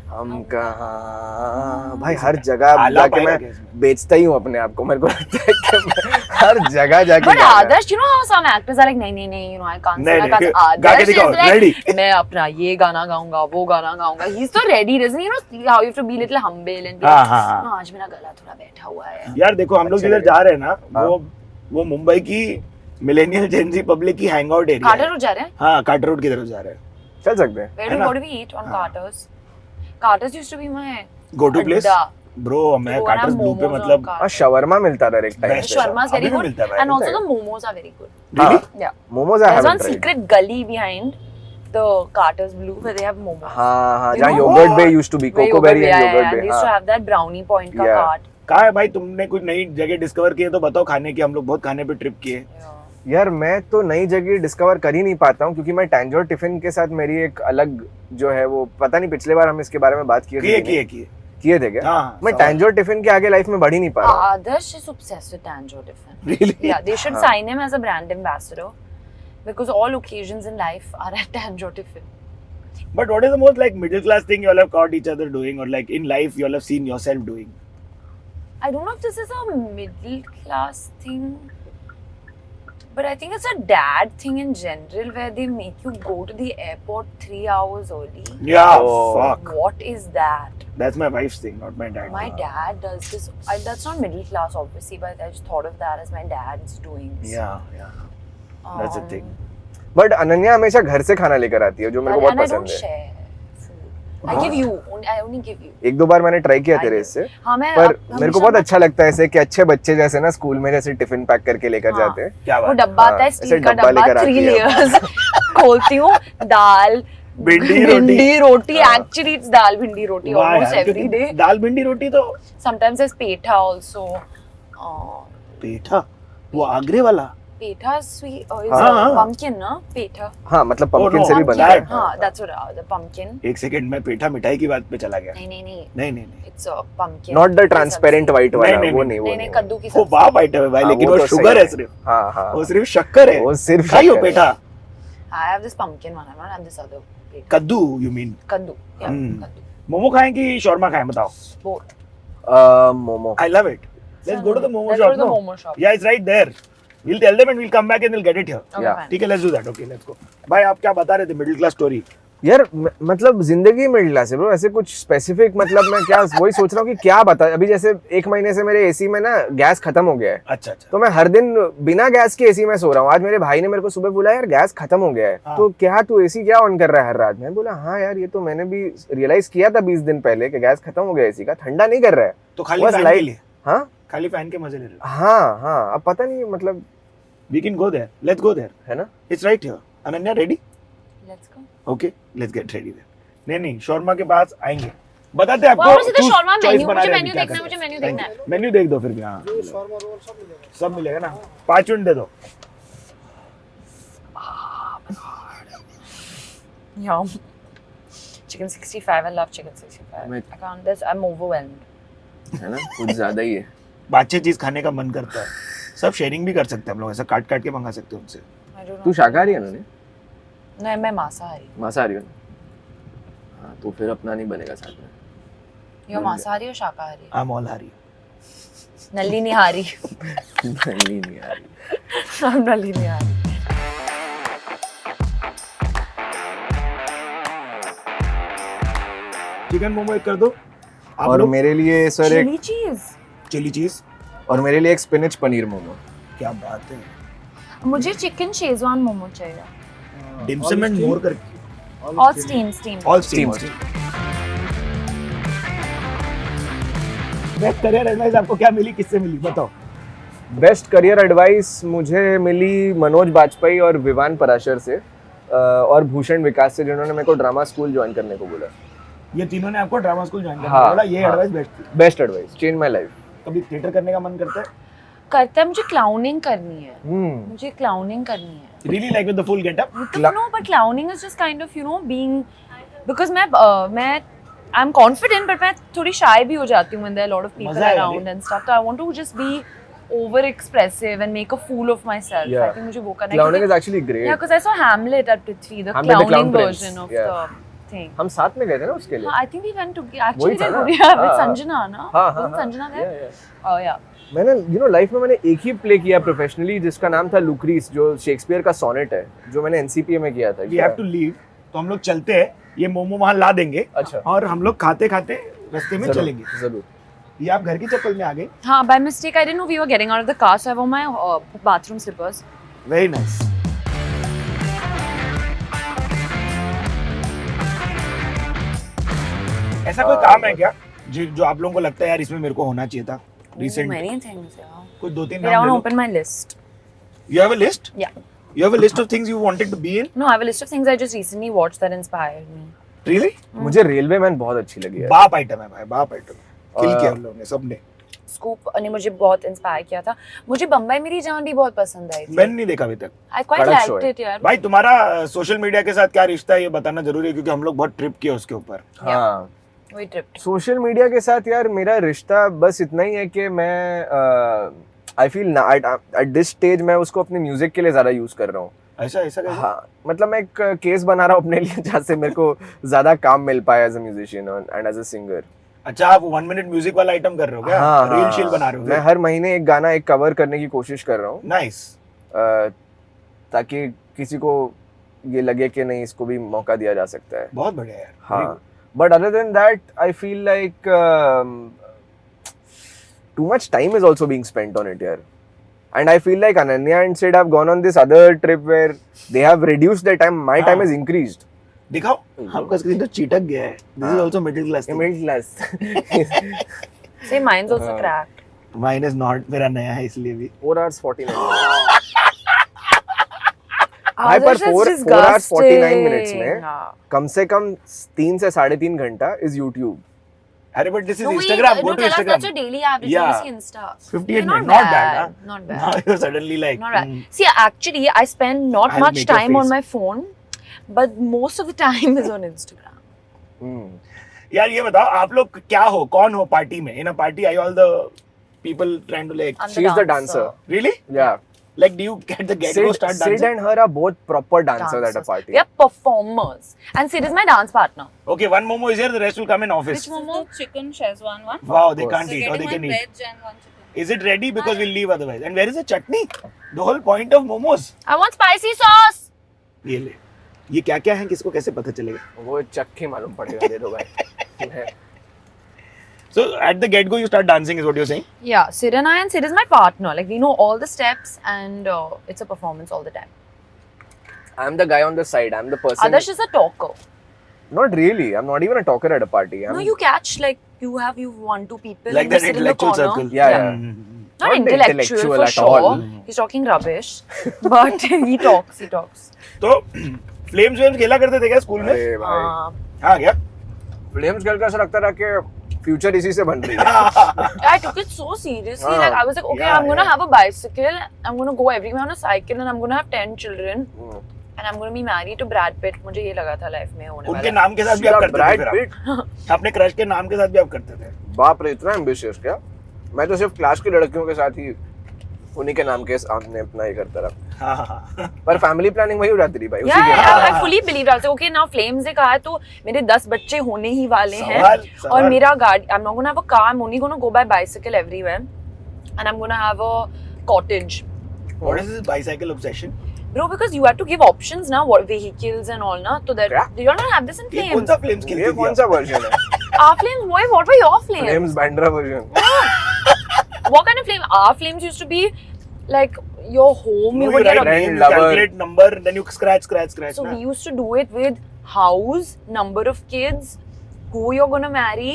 हम कहाँ भाई, हर जगह आला जाके पाएगा मैं क्या इसमें? बेचता ही हूँ अपने आप को. मेरे को लगता है कि मैं हर जगह जाके But गाना है. Adarsh, you know how some actors are like, नहीं, you know, I can't नहीं, sing, I नहीं, can't. गा के Adarsh दिखाओ, is like, ready. मैं अपना ये गाना गाऊंगा, वो गाना गाऊंगा. He's so ready, doesn't he? You know how you have to be little humble and be हाँ, like, हाँ, हाँ. "हाँ, आज मेरा गला थोड़ा बैठा हुआ है. यार देखो हम लोग अच्छे जिधर लगे. जा रहे हैं ना हाँ. वो मुंबई की मिलेनियल जेनजी पब्लिक की हैंगआउट एरिया Carter है. रोड जा रहे हैं? हाँ कार्टर रोड की तरफ जा रहे हैं. चल सकते हैं. Where है do ना? what do we eat on हाँ. Carter's? Carter's used to be my go to place adda. Bro. मैं Go and Carter's have blue पे momos on मतलब Carter's. हाँ, शवरमा मिलता था एक टाइम Best. पे. Shawarma is अभी very भी good, मिलता है भाई. and also मिलता the momos are very good. Really? Yeah. Momos I There's one haven't tried. secret gully behind the Carter's Blue where they have momos. हाँ हाँ, You जहाँ know? Yogurt bay used to be, Where coco berry yogurt, and yeah, yogurt and bay. they used to हाँ. have that brownie point का Yeah. cart. कहाँ है भाई? तुमने कुछ नई जगह डिस्कवर की है तो बताओ खाने की. हम लोग बहुत खाने पे ट्रिप किए. Yeah. यार मैं तो नई जगह डिस्कवर कर ही नहीं पाता हूँ क्योंकि मैं टैंजोर टिफिन के साथ मेरी एक अलग जो है वो, पता नहीं पिछले बार हम इसके बारे में बात किए थे कि नहीं? किए थे क्या? हाँ, मैं सवाल. टैंजोर टिफिन के आगे लाइफ में बढ़ ही नहीं पा रहा. Adarsh is obsessed with Tanjo Tiffin. Really? Yeah, they should हाँ. sign him as a brand ambassador because all occasions in life are at Tanjo Tiffin. But what is the most like middle class thing you all have caught each other doing, or like in life you all have seen yourself doing? I don't know if this is a middle class thing, but I think it's a dad thing in general where they make you go to the airport 3 hours early. Yeah, Oh. fuck. What is that? That's my wife's thing, not my dad. My dad does this. That's not middle class, obviously, but I just thought of that as my dad's doings. Yeah. That's the thing. But Ananya हमेशा घर से खाना लेकर आती है जो मेरे को बहुत And I don't पसंद है. share food. I give you. I only give you. एक दो बार मैंने ट्राई किया I तेरे do. इससे, हाँ मैं पर अब मेरे को हमेशा बहुत ना- अच्छा लगता है ऐसे कि अच्छे बच्चे जैसे ना स्कूल में जैसे टिफिन पैक करके लेकर हाँ. जाते हैं. क्या वो बात? डब्बा आता है हाँ, स्टील ऐसे का डब्बा डब्बा लेकर 3 आती है. लेयर्स खोलती हूँ दाल भिंडी रोटी. भिंडी रोटी हाँ. एक्चुअली इट्स दाल भिंडी रोटी वाह ऑलमोस्ट यार, एवरी क्योंकि डे दाल भिंडी रोटी तो समटाइम्स इज पेठा आल्सो पेठा, वो आगरे वाला. पेठा स्वीट हाँ. पंपकिन ना पेठा हाँ मतलब Oh, पंपकिन no. से भी बनता है. हाँ दैट्स व्हाट द पंपकिन एक सेकंड में पेठा मिठाई की बात पे चला गया. नहीं नहीं. It's a pumpkin not the transparent white वाला, नहीं, वो नहीं, नहीं, वो नहीं नहीं. कद्दू की वो सब्जी बाप आइटम है भाई, हाँ, लेकिन वो वो तो सही शुगर है है. सिर्फ. हाँ हाँ, वो सिर्फ शक्कर है. वो सिर्फ खाइयो शक्कर है. Petha. I have this pumpkin one I have this other kaddu you mean? कद्दू या Hmm. कद्दू मोमो खाएं कि शॉर्मा खाएं बताओ? Both momo. I love it. Let's go to the momo Let's shop. go to the no? momo shop. Yeah, it's right there. We'll tell them and we'll come back and they'll get it here. Okay, Yeah. fine. ठीक है, let's do that. Okay, let's go. भाई आप क्या बता रहे थे middle class story? यार मतलब जिंदगी मिडिल क्लास है ब्रो, ऐसे कुछ स्पेसिफिक मतलब मैं क्या वही सोच रहा हूँ कि क्या बता. अभी जैसे 1 महीने से मेरे एसी में ना गैस खत्म हो गया है, अच्छा. तो मैं हर दिन बिना गैस के एसी में सो रहा हूँ. आज मेरे भाई ने मेरे को सुबह बोला यार गैस खत्म हो गया है, हाँ. तो क्या तू एसी क्या ऑन कर रहा है हर रात? मैं बोला हाँ यार ये तो मैंने भी रियलाइज किया था 20 दिन पहले कि गैस खत्म हो गया एसी का, ठंडा नहीं कर रहा है. तो खाली बस फैन लाइट- के लिए? हाँ खाली फैन के मजे ले रहे हो? हाँ, अब पता नहीं मतलब We can go there. Let's go there. है ना. It's right here. Ananya ready? Let's go. Okay, let's get ready then. नहीं शॉर्मा के पास आएंगे. बताते हैं आपको. Wow, मुझे तो shawarma choice menu- बना मुझे रहे हैं menu क्या देखना है, करना मुझे menu Thank देखना you. Menu देख दो फिर भी. हाँ सब मिलेगा ना. 5 मिनट दे दो. Yum. Chicken 65. I love chicken 65. मैं- I can't. I'm overwhelmed. है ना, कुछ ज्यादा ही है. बाच्चे चीज खाने का मन करता है. सब शेयरिंग भी कर सकते हैं हम लोग, ऐसा काट काट के मंगा सकते हैं उनसे. I don't know. तू शाकाहारी है ना? नहीं मैं मांसाहारी. मांसाहारी हो ना? हाँ, तो फिर अपना नहीं बनेगा साथ में. You're मांसाहारी और शाकाहारी? आई एम ऑल हरी. नल्ली निहारी. नहीं नहीं यार. I'm nalli nihari. Chicken momo एक कर दो. आप और लोग मेरे लिए सर एक चिली चीज. Chilli cheese. और मेरे लिए एक स्पिनच पनीर मोमो. क्या बात है. मुझे चिकन शेजवान मोमो चाहिए. डिमसम एंड मोर करके. और steam. All steam. Best career advice आपको क्या मिली, किससे मिली बताओ. बेस्ट करियर एडवाइस मुझे मिली मनोज बाजपेयी और विवान पराशर से और भूषण विकास से, जिन्होंने मेरे को ड्रामा स्कूल ज्वाइन करने को बोला. ये तीनों ने आपको ड्रामा स्कूल ज्वाइन करने हाँ, बोला. ये हाँ. एडवाइस बेस्ट थी. Best advice, change my life. कभी थिएटर करने का मन करता है. करता है. मुझे क्लाउनिंग करनी है. हम्म. मुझे क्लाउनिंग करनी है. Really like with the full getup. No, but clowning is just kind of, being, because मैं I'm confident, but मैं थोड़ी shy भी हो जाती हूँ when there are a lot of people मजा आएगा around नहीं? and stuff. So I want to just be over expressive and make a fool of myself. Yeah. I think मुझे वो करना है. Clowning क्योंकि- is actually great. Yeah, because I saw Hamlet at Prithvi, the Hamlet the clowning Clown Prince. version of Yeah. the thing. हम साथ में गए थे ना उसके लिए. I think we went to वही actually था ना? with हाँ. Sanjana, ना? हाँ Wasn't हाँ. Sanjana there? Yeah, yeah. Oh yeah. मैंने लाइफ में मैंने एक ही प्ले किया प्रोफेशनली, जिसका नाम था लुक्रीस, जो शेक्सपियर का सोनेट है, जो मैंने एनसीपीए में किया था. We have to leave. तो हम लोग चलते हैं. ये मोमो वहां ला देंगे. अच्छा. और हम लोग खाते खाते रास्ते में जरूर, चलेंगे. जरूर. ये आप घर की चप्पल में आ गए. हाँ, by mistake I didn't know we were getting out of the car, so I wore my bathroom slippers. Very nice. ऐसा कोई काम है क्या जो आप लोगों को लगता है यार इसमें मेरे को होना चाहिए था रिसेंट? Many things, yeah. कोई दो तीन Wait, I नाम want ले to low. open my list. You have a list? Yeah. You have a list of things you wanted to be in? No, I have a list of things I just recently watched that inspired me. Really? मुझे railway man बहुत अच्छी लगी है. बाप item है भाई, बाप item. किल किया हम लोगों ने सबने. Scoop ने मुझे बहुत इंस्पायर किया था. मुझे बम्बई मेरी जान भी बहुत पसंद आई थी. मैंने नहीं देखा अभी तक. I quite कड़क show liked है. it यार. भाई तुम्हारा सोशल मीडिया के साथ क्या रिश्ता है ये बताना जरूरी है, क्योंकि हम लोग बहुत ट्रिप किए उसके ऊपर. हाँ. वही ट्रिप. सोशल मीडिया के साथ यार मेरा रिश्ता बस इतना ही है कि मैं I feel at this stage मैं उसको अपने म्यूजिक के लिए ज्यादा यूज कर रहा हूँ. ऐसा कैसे? हाँ, मतलब मैं एक केस बना रहा हूँ अपने लिए, जहाँ से मेरे को ज्यादा काम मिल पाए as a musician and as a singer. अच्छा, आप 1 मिनट म्यूजिक वाला आइटम कर रहे हो क्या? हाँ, रील हाँ. शील बना रहे हो? मैं हर महीने एक गाना एक कवर करने की कोशिश कर रहा हूँ. नाइस. ताकि किसी को ये लगे कि नहीं, इसको भी मौका दिया जा सकता है. बहुत बढ़िया यार. हाँ. But other than that, I feel like too much time is also being spent on it here. And I feel like Ananya and Sid have gone on this other trip where they have reduced their time. My time has increased. दिखाओ. आपका screen तो चिटक गया है. This is also middle class. Middle class. Say mine's also हाँ. cracked. Mine is not. मेरा नया है इसलिए भी. 4 hours 49 minutes. भाई पर Others is 4 hours 49 minutes disgusting. में हाँ. कम से कम 3 से 3.5 घंटा is YouTube. अरे but this is No, Instagram. Go no, to tell us Instagram. that's your daily average. Yeah. You see Insta. 58 Yeah, minutes. Not bad. Huh? Not bad. Now you're suddenly like. Not bad. See, actually, I spend not I'll much make your time on face. my phone, but most of the time is on Instagram. यार ये बताओ आप लोग क्या हो, कौन हो party में? In a party, are you all the people trying to like? I'm She's the dancer. Really? Yeah. Like, do you get the get-go start Sid dancing? and her are both proper dancers at a Dancers. party. We are performers. And Sid is my dance partner. Okay, one momo is here, the rest will come in office. Which momo? The chicken Szechuan one. Wow, they Of can't So eat or they getting can one eat. veg and one chicken. Is it ready? Because we'll leave otherwise. And where is the chutney? The whole point of momos. I want spicy sauce. ये ले. ये क्या क्या है, किसको कैसे पता चलेगा? वो चक्के मालूम पड़ेगा, दे दो भाई. So at the get-go you start dancing is what you're saying? Yeah, Sid and I, and Sid is my partner. Like, we know all the steps, and it's a performance all the time. I'm the guy on the side. I'm the person. Adarsh is a talker. Not really. I'm not even a talker at a party. No, you catch, like, you have 1-2 people Like and they that sit in the intellectual corner. circle. Yeah, yeah. Not Not intellectual, intellectual for at sure. all. He's talking rubbish, but he talks. तो flames वेम्स खेला करते थे क्या school में? अरे भाई. हाँ क्या? फ्लेम्स खेल कर ऐसा लगता था कि फ्यूचर इसी से बन रही है. I took it so seriously. हाँ. Like, I was like, okay, Yeah, I'm gonna yeah. have a bicycle. I'm gonna go everywhere on a cycle, and I'm gonna have 10 children, and I'm gonna be married to Brad Pitt. मुझे ये लगा था life में होने उनके वाला. नाम के साथ भी आप करते थे ब्रैड फिर पिट. आप? अपने क्रश के नाम के साथ भी आप करते थे? बाप रे, इतना एम्बिशियस क्या? मैं तो सिर्फ क्लास की लड़कियों के साथ ही उन्हीं के नाम के सामने अपना ही करता रहा. हाँ पर फैमिली प्लानिंग वही हो जाती थी भाई उसी Yeah, के I fully believe that. Okay, now Flames ने कहा है तो मेरे 10 बच्चे होने ही वाले हैं और सवाल मेरा गाड़ी I'm not gonna have a car, I'm only gonna go by bicycle everywhere and I'm gonna have a cottage. What is this bicycle obsession? Bro, because you have to give options now, what vehicles and all na, so that क्या? you don't have this in ये कौन Flames. सा Flames ये खेलती कौन थी सा version है Our Flames, boy, what were your Flames? Flames Bandra version What kind of flame? Our Flames used to be like your home. No, You you would get write a name, you lover. calculate number, then you scratch. So we used to do it with house, number of kids, who you're gonna marry,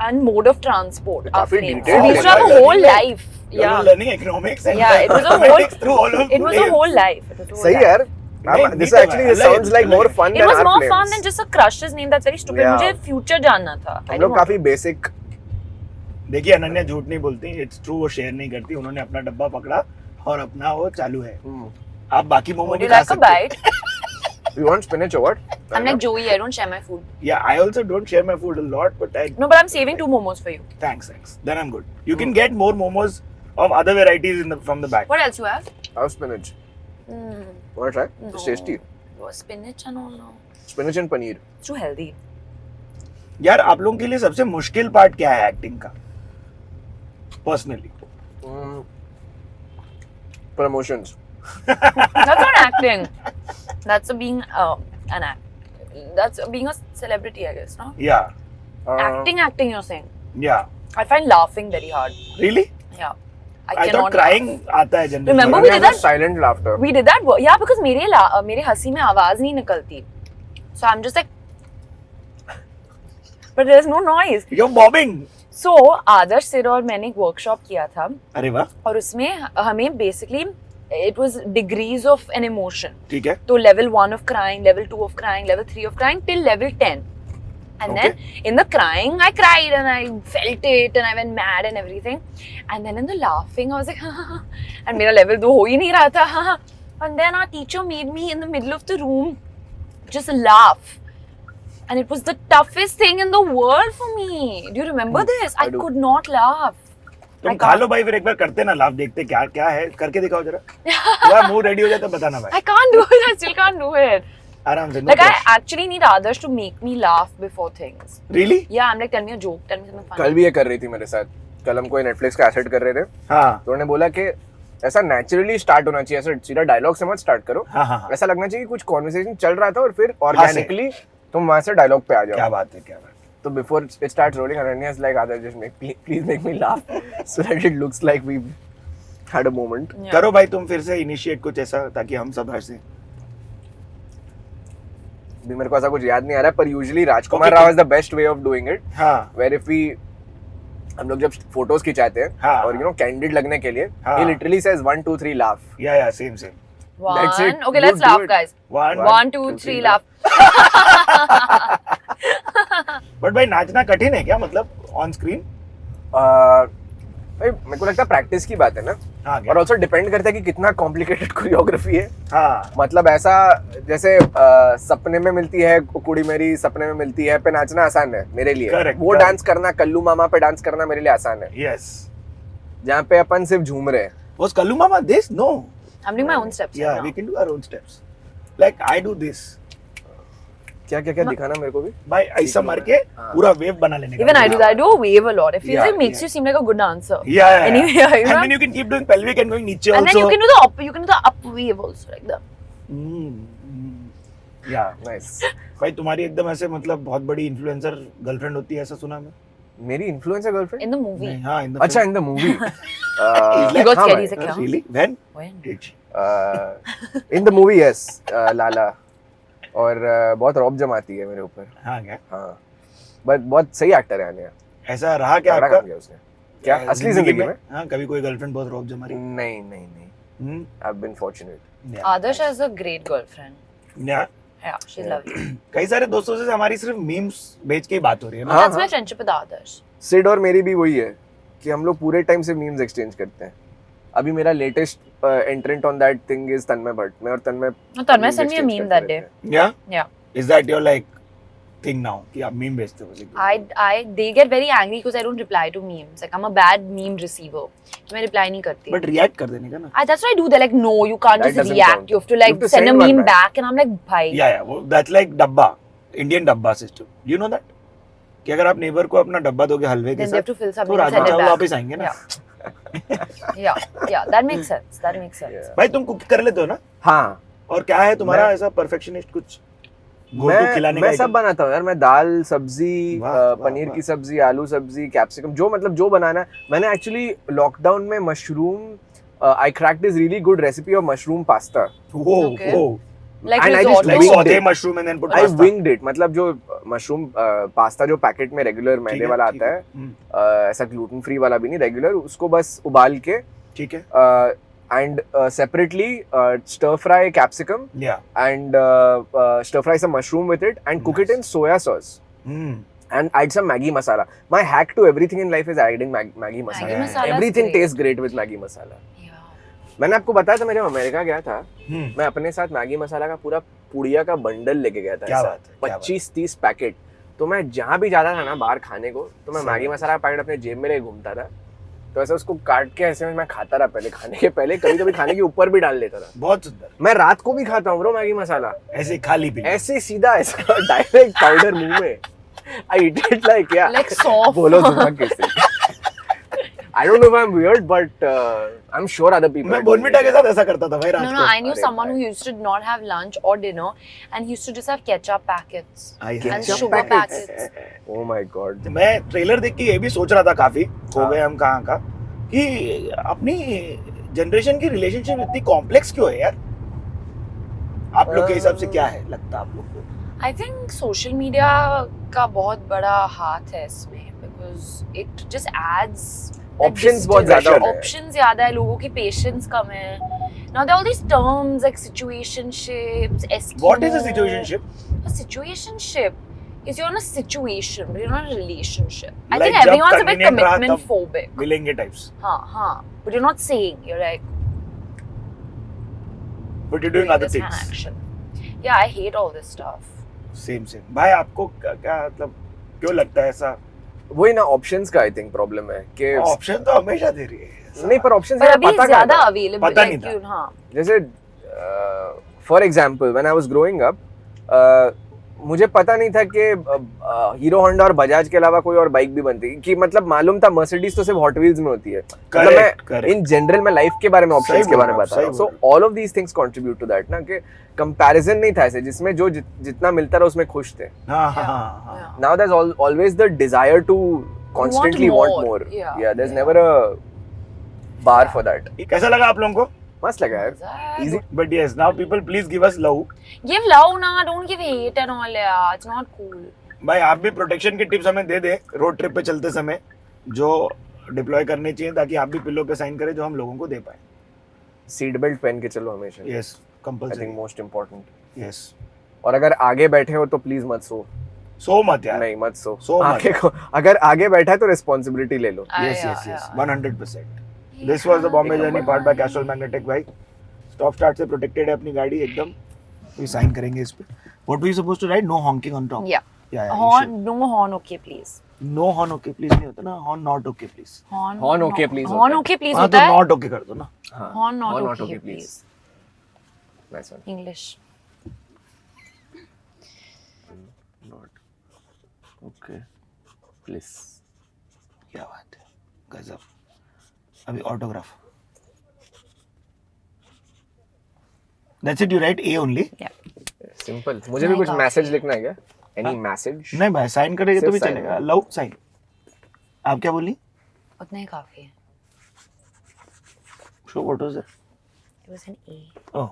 and mode of transport. Our काफी Flames. detailed So we used to have a है। whole life. You're Yeah. learning economics and Yeah, it was a mathematics whole- through all of It was a Flames. whole life. It was a whole सही life. यार नहीं, this नहीं actually तो this अलग sounds है, like more अलग है। fun It than was our more flames. fun than just a crush's name. That's very stupid. Yeah. मुझे future जानना था. I हम didn't लोग want काफी बेसिक देखिए अनन्या झूठ नहीं बोलती, इट्स ट्रू, वो शेयर नहीं करती, उन्होंने अपना डब्बा पकड़ा और अपना वो चालू है। आप बाकी to- मोमो Would भी you खा like a सकते हैं। bite? you want spinach or what I'm like Joey. I don't share my food. Yeah, I also don't share my food a lot, but I No, but I'm saving 2 momos for you. thanks. Then I'm good. You can get more momos of other varieties from the back. What else you have? How's spinach Mm, want to try no. it's tasty Spinach and all. No. spinach and paneer It's too healthy. यार आप लोगों के लिए सबसे मुश्किल part क्या है acting का personally? promotions That's not acting. That's a being an act. That's being a celebrity, I guess. No. या Acting. You're saying. या I find laughing very hard. Really Yeah. I thought crying आता है generally. Remember we did that? silent laughter We did that. Yeah, because मेरे हंसी में आवाज नहीं निकलती. So I'm just like, but there's no noise. You're bobbing. So आदर्श सिर और मैंने एक वर्कशॉप किया था अरे वाह, और उसमें हमें basically it was degrees of an emotion. ठीक है। So level 1 of crying, level 2 of crying, level 3 of crying till level 10. And then in the crying, I cried and I felt it and I went mad and everything. And then in the laughing, I was like, and मेरा level 2 हो ही नहीं रहा था. And then our teacher made me in the middle of the room just laugh. And it was the toughest thing in the world for me. Do you remember this? I do. could not laugh. तुम I खा can't. लो भाई, फिर एक बार करते ना लाभ, देखते क्या क्या है, करके दिखाओ जरा। तुम्हारा मुंह रेडी हो जाए तो बताना भाई, I can't do it. I still can't do it. आराम से। Like I actually need others to make me laugh before things. Really? Yeah, I'm like, tell me a joke, tell me something funny. कल भी ये कर रही थी मेरे साथ कल हम कोई नेटफ्लिक्स का एसेट कर रहे थे हाँ तो उन्होंने बोला कि ऐसा नेचुरली स्टार्ट होना चाहिए ऐसा सीधा डायलॉग से मत स्टार्ट करो हाँ हाँ हाँ। ऐसा लगना चाहिए कि कुछ कॉन्वर्सेशन चल रहा था और फिर ऑर्गेनिकली तुम वहां से डायलॉग पे आ क्या जाओ बात है, क्या बात है। तो before it start rolling Ananya is like other just make please make me laugh so that it looks like we had a moment Yeah. करो भाई तुम फिर से इनिशिएट कुछ ऐसा ताकि हम सब हंसे। भी मेरे को ऐसा कुछ याद नहीं आ रहा पर usually Rajkumar Okay, Rao is the best way of doing it हाँ वेयर इफ वी हम लोग जब फोटोज खिंचाते हैं हाँ। और यू नो कैंडिड लगने के लिए हाँ। ही लिटरली सेज 1 2 3 लाफ या same same. That's it. One. Okay, You let's do laugh, it. guys. One 1, 2, 3, laugh. But भाई नाचना कठिन है क्या, मतलब ऑन स्क्रीन? भाई मेरे को लगता है प्रैक्टिस की बात है ना हाँ क्या? और ऑल्सो डिपेंड करता है कि कितना कॉम्प्लिकेटेड कोरियोग्राफी है हाँ मतलब ऐसा जैसे सपने में मिलती है कुड़ी मेरी सपने में मिलती है पे नाचना आसान है मेरे लिए Correct, वो correct. डांस करना कल्लू मामा पे डांस करना मेरे लिए आसान है यस। जहाँ पे अपन सिर्फ झूम रहे हैं Was Kallu Mama this? No. I'm doing my own steps. Yeah, right we now. can do our own steps. Like I do this. क्या क्या क्या दिखाना मेरे को भी भाई ऐसा मार के हाँ. पूरा वेव बना लेने का। Even I do that. I do a wave a lot. It feels Yeah, like it makes yeah. you seem like a good dancer. Yeah. Anyway, yeah, you And know? then you can keep doing pelvic and going niche And also. then you can do the up. You can do the up wave also, like that. Yeah. Nice भाई तुम्हारी एकदम ऐसे मतलब बहुत बड़ी influencer girlfriend होती है ऐसा सुना मैं। मेरी influencer girlfriend In the movie. नहीं, हाँ in the अच्छा film. In the movie He got scared. He's like, "क्या?" Really? When When? did she? In the movie yes Lala और बहुत रौब जमाती है मेरे ऊपर हाँ क्या? हाँ बट बहुत सही एक्टर है अनया ऐसा रहा क्या तगड़ा आपका? काम किया उसने क्या असली जिंदगी में हाँ कभी कोई गर्लफ्रेंड बहुत रोब जमा रही? नहीं नहीं नहीं hmm, I have been fortunate yeah. Adarsh has a great girlfriend. Yeah. Yeah, she's Yeah. lovely. कई सारे दोस्तों से हमारी सिर्फ मीम्स भेज के ही बात हो रही है ना। हाँ, That's हाँ. my friendship with Adarsh. Sid और मेरी भी वही है कि हम लोग पूरे टाइम से मीम्स एक्सचेंज करते हैं अभी मेरा latest entrant on that thing is Tanmay Bhatt मैं और तन्मय No, Tanmay memes sent me a exchange meme करते that day. रहते हैं। Yeah. Yeah. Is that your like thing now कि आप मीम भेजते हो? they get very angry because I don't reply to memes. Like I'm a bad meme receiver. मैं reply नहीं करती. But react कर देने का ना. That's what I do. They're like, no, you can't That just doesn't react. count. You have to like You have to send a send one meme back. back, and I'm like, bhai. Yeah, वो that's like डब्बा, Indian डब्बा system. You know that? कि अगर आप neighbour को अपना डब्बा दोगे हलवे के Then they have साथ, to fill तो something and rajma send it चावल back. वापस आएंगे ना. Yeah. That makes sense. That makes sense. Yeah. भाई तुम कुक कर लेते हो ना? हाँ, और क्या है तुम्हारा मैं- ऐसा परफेक्शनिस्ट कुछ go to खिलाने मैं का सब item? बनाता हूँ यार। मैं दाल, सब्जी, वाह, वाह, पनीर वाह। की सब्जी, आलू सब्जी, कैप्सिकम, जो मतलब जो बनाना है। मैंने एक्चुअली लॉकडाउन में mushroom I cracked this really good recipe of mushroom pasta. Whoa, Okay. whoa. Like And I just risotto. Like winged saute it. mushroom and then put I pasta. Winged it, मतलब जो mushroom pasta जो packet में regular ठीक मैदे है, वाला ठीक आता है, हम्म, ऐसा ग्लूटेन फ्री वाला भी नहीं, रेगुलर, उसको बस उबाल के ठीक है. and separately stir fry capsicum Yeah. and stir fry some mushroom with it and cook it in soya sauce Hmm. and add some Maggi masala. My hack to everything in life is adding Maggi masala. Maggi masala is Everything great. tastes great with Maggi masala. Yeah. मैंने आपको बताया था मैं जब America गया था, Hmm. मैं अपने साथ मैगी मसाला का पूरा पुड़िया का बंडल लेके गया था। क्या ऐसा, बात है, क्या बात 25-30 पैकेट। तो मैं जहाँ भी जाता था ना बाहर खाने को, तो मैं सही मैगी बात। मसाला का पैकेट अपने जेब में लेके घूमता था। तो ऐसे उसको काट के ऐसे मैं खाता रहा, पहले खाने के पहले, कभी कभी खाने के ऊपर भी डाल लेता था। बहुत सुंदर. मैं रात को भी खाता हूँ ब्रो मैगी मसाला, ऐसे खाली पी. ऐसे सीधा ऐसा डायरेक्ट पाउडर मुंह में। आई ईट इट लाइक या Like soft. बोलो तुम्हारा कैसे। I don't know if I'm weird, but I'm sure other people. मैं बोनविटा के साथ ऐसा करता था भाई रात No, को. I knew Arey someone bhai. who used to not have lunch or dinner, and he used to just have ketchup packets I and ketchup sugar packets. packets. Oh my god. मैं trailer देख के ये भी सोच रहा था काफी हो हाँ। गए हम कहाँ का कि अपनी जनरेशन की रिलेशनशिप इतनी कॉम्प्लेक्स क्यों है यार? आप लोग के हिसाब से क्या है लगता आप लोग को? I think social media का बहुत बड़ा हाथ है इसमें, because it just adds that Options बहुत distance. ज़्यादा हो गए। Options ज़्यादा है, लोगों की patience कम है. Now there are all these terms like situationships, Eskimo. What is a situationship? A situationship is you're in a situation, but you're not in a relationship. I Like think जब everyone's a bit convenient रहा commitment तब phobic. मिलेंगे types. हाँ. But you're not saying. You're like But you're doing other this things. action. Yeah, I hate all this stuff. Same भाई आपको क्या मतलब क्यों लगता है ऐसा? वही ना ऑप्शंस का आई थिंक प्रॉब्लम है कि ऑप्शन तो हमेशा दे रही है. नहीं, पर ऑप्शंस पर अभी पता ज्यादा कहाँ था? अवेलेबल पता नहीं था. हाँ. जैसे for example when I was growing up, मुझे पता नहीं था कि हीरो होंडा और बजाज के अलावा कोई और बाइक भी बनती है, कि मतलब मालूम था मर्सिडीज तो सिर्फ हॉट व्हील्स में होती है। मतलब मैं इन जनरल में लाइफ के बारे में ऑप्शंस के बारे में बता रहा हूँ। So all of these things contribute to that ना, कि कंपैरिजन नहीं था ऐसे जिसमें जो जितना मिलता रहा उसमें खुश थे। हाँ. Now there is always the desire to constantly want more. Yeah, there's never a bar for that. कैसा लगा आप लोगों को? मस्त लगा यार, easy. But yes, now people please give us love. Give love ना, don't give hate and all. Yeah, it's not cool. भाई आप भी प्रोटेक्शन की टिप्स हमें दे दे रोड ट्रिप पे चलते समय जो डिप्लॉय करने चाहिए ताकि आप भी पिलो पे साइन करें जो हम लोगों को दे पाए. सीट बेल्ट पहन के चलो हमेशा। Yes, I compulsory. think most important. Yes. और अगर आगे बैठे हो तो प्लीज मत सो। सो मत यार. नहीं मत सो। सो मत आगे को अगर आगे बैठा है तो रिस्पांसिबिलिटी ले लो। Yes, Yeah, yes, yes. yeah. 100%. This was the Bombay Journey part by Castrol Magnetic भाई. स्टॉप स्टार्ट से प्रोटेक्टेड है अपनी गाड़ी एकदम. we साइन करेंगे इस पे. What were you supposed to write? No honking on top. Yeah. Yeah, you Horn, should. no horn, okay, please. No horn okay please नहीं होता ना. Horn not okay please. Horn. Horn okay, no. please Horn होता है। okay, please हाँ होता तो है. not okay कर दो ना. हाँ, Horn not Horn okay, please. Nice one. English. Not okay, please. क्या बात है. गजब. अभी autograph. That's it. You write A only. Yeah. Simple. मुझे भी नहीं, कुछ काफी मैसेज है। लिखना है क्या? Any message? नहीं भाई साइन करेंगे तो भी सिर्फ sign चलेगा. Love sign. आप क्या बोली? उतना ही काफी है. Show what was it? It was an A. Oh.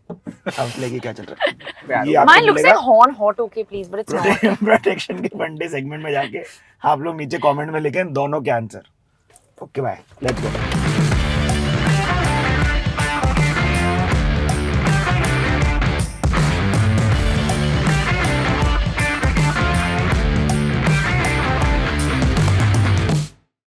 अब लेके क्या चल रहा है? प्यार। ये आपको Mine looks मिलेगा like horn hot okay, please, but it's not. Protection के वनडे सेगमेंट में जाके आप लोग नीचे कमेंट में लिखें दोनों के answer. Okay bye. Let's go.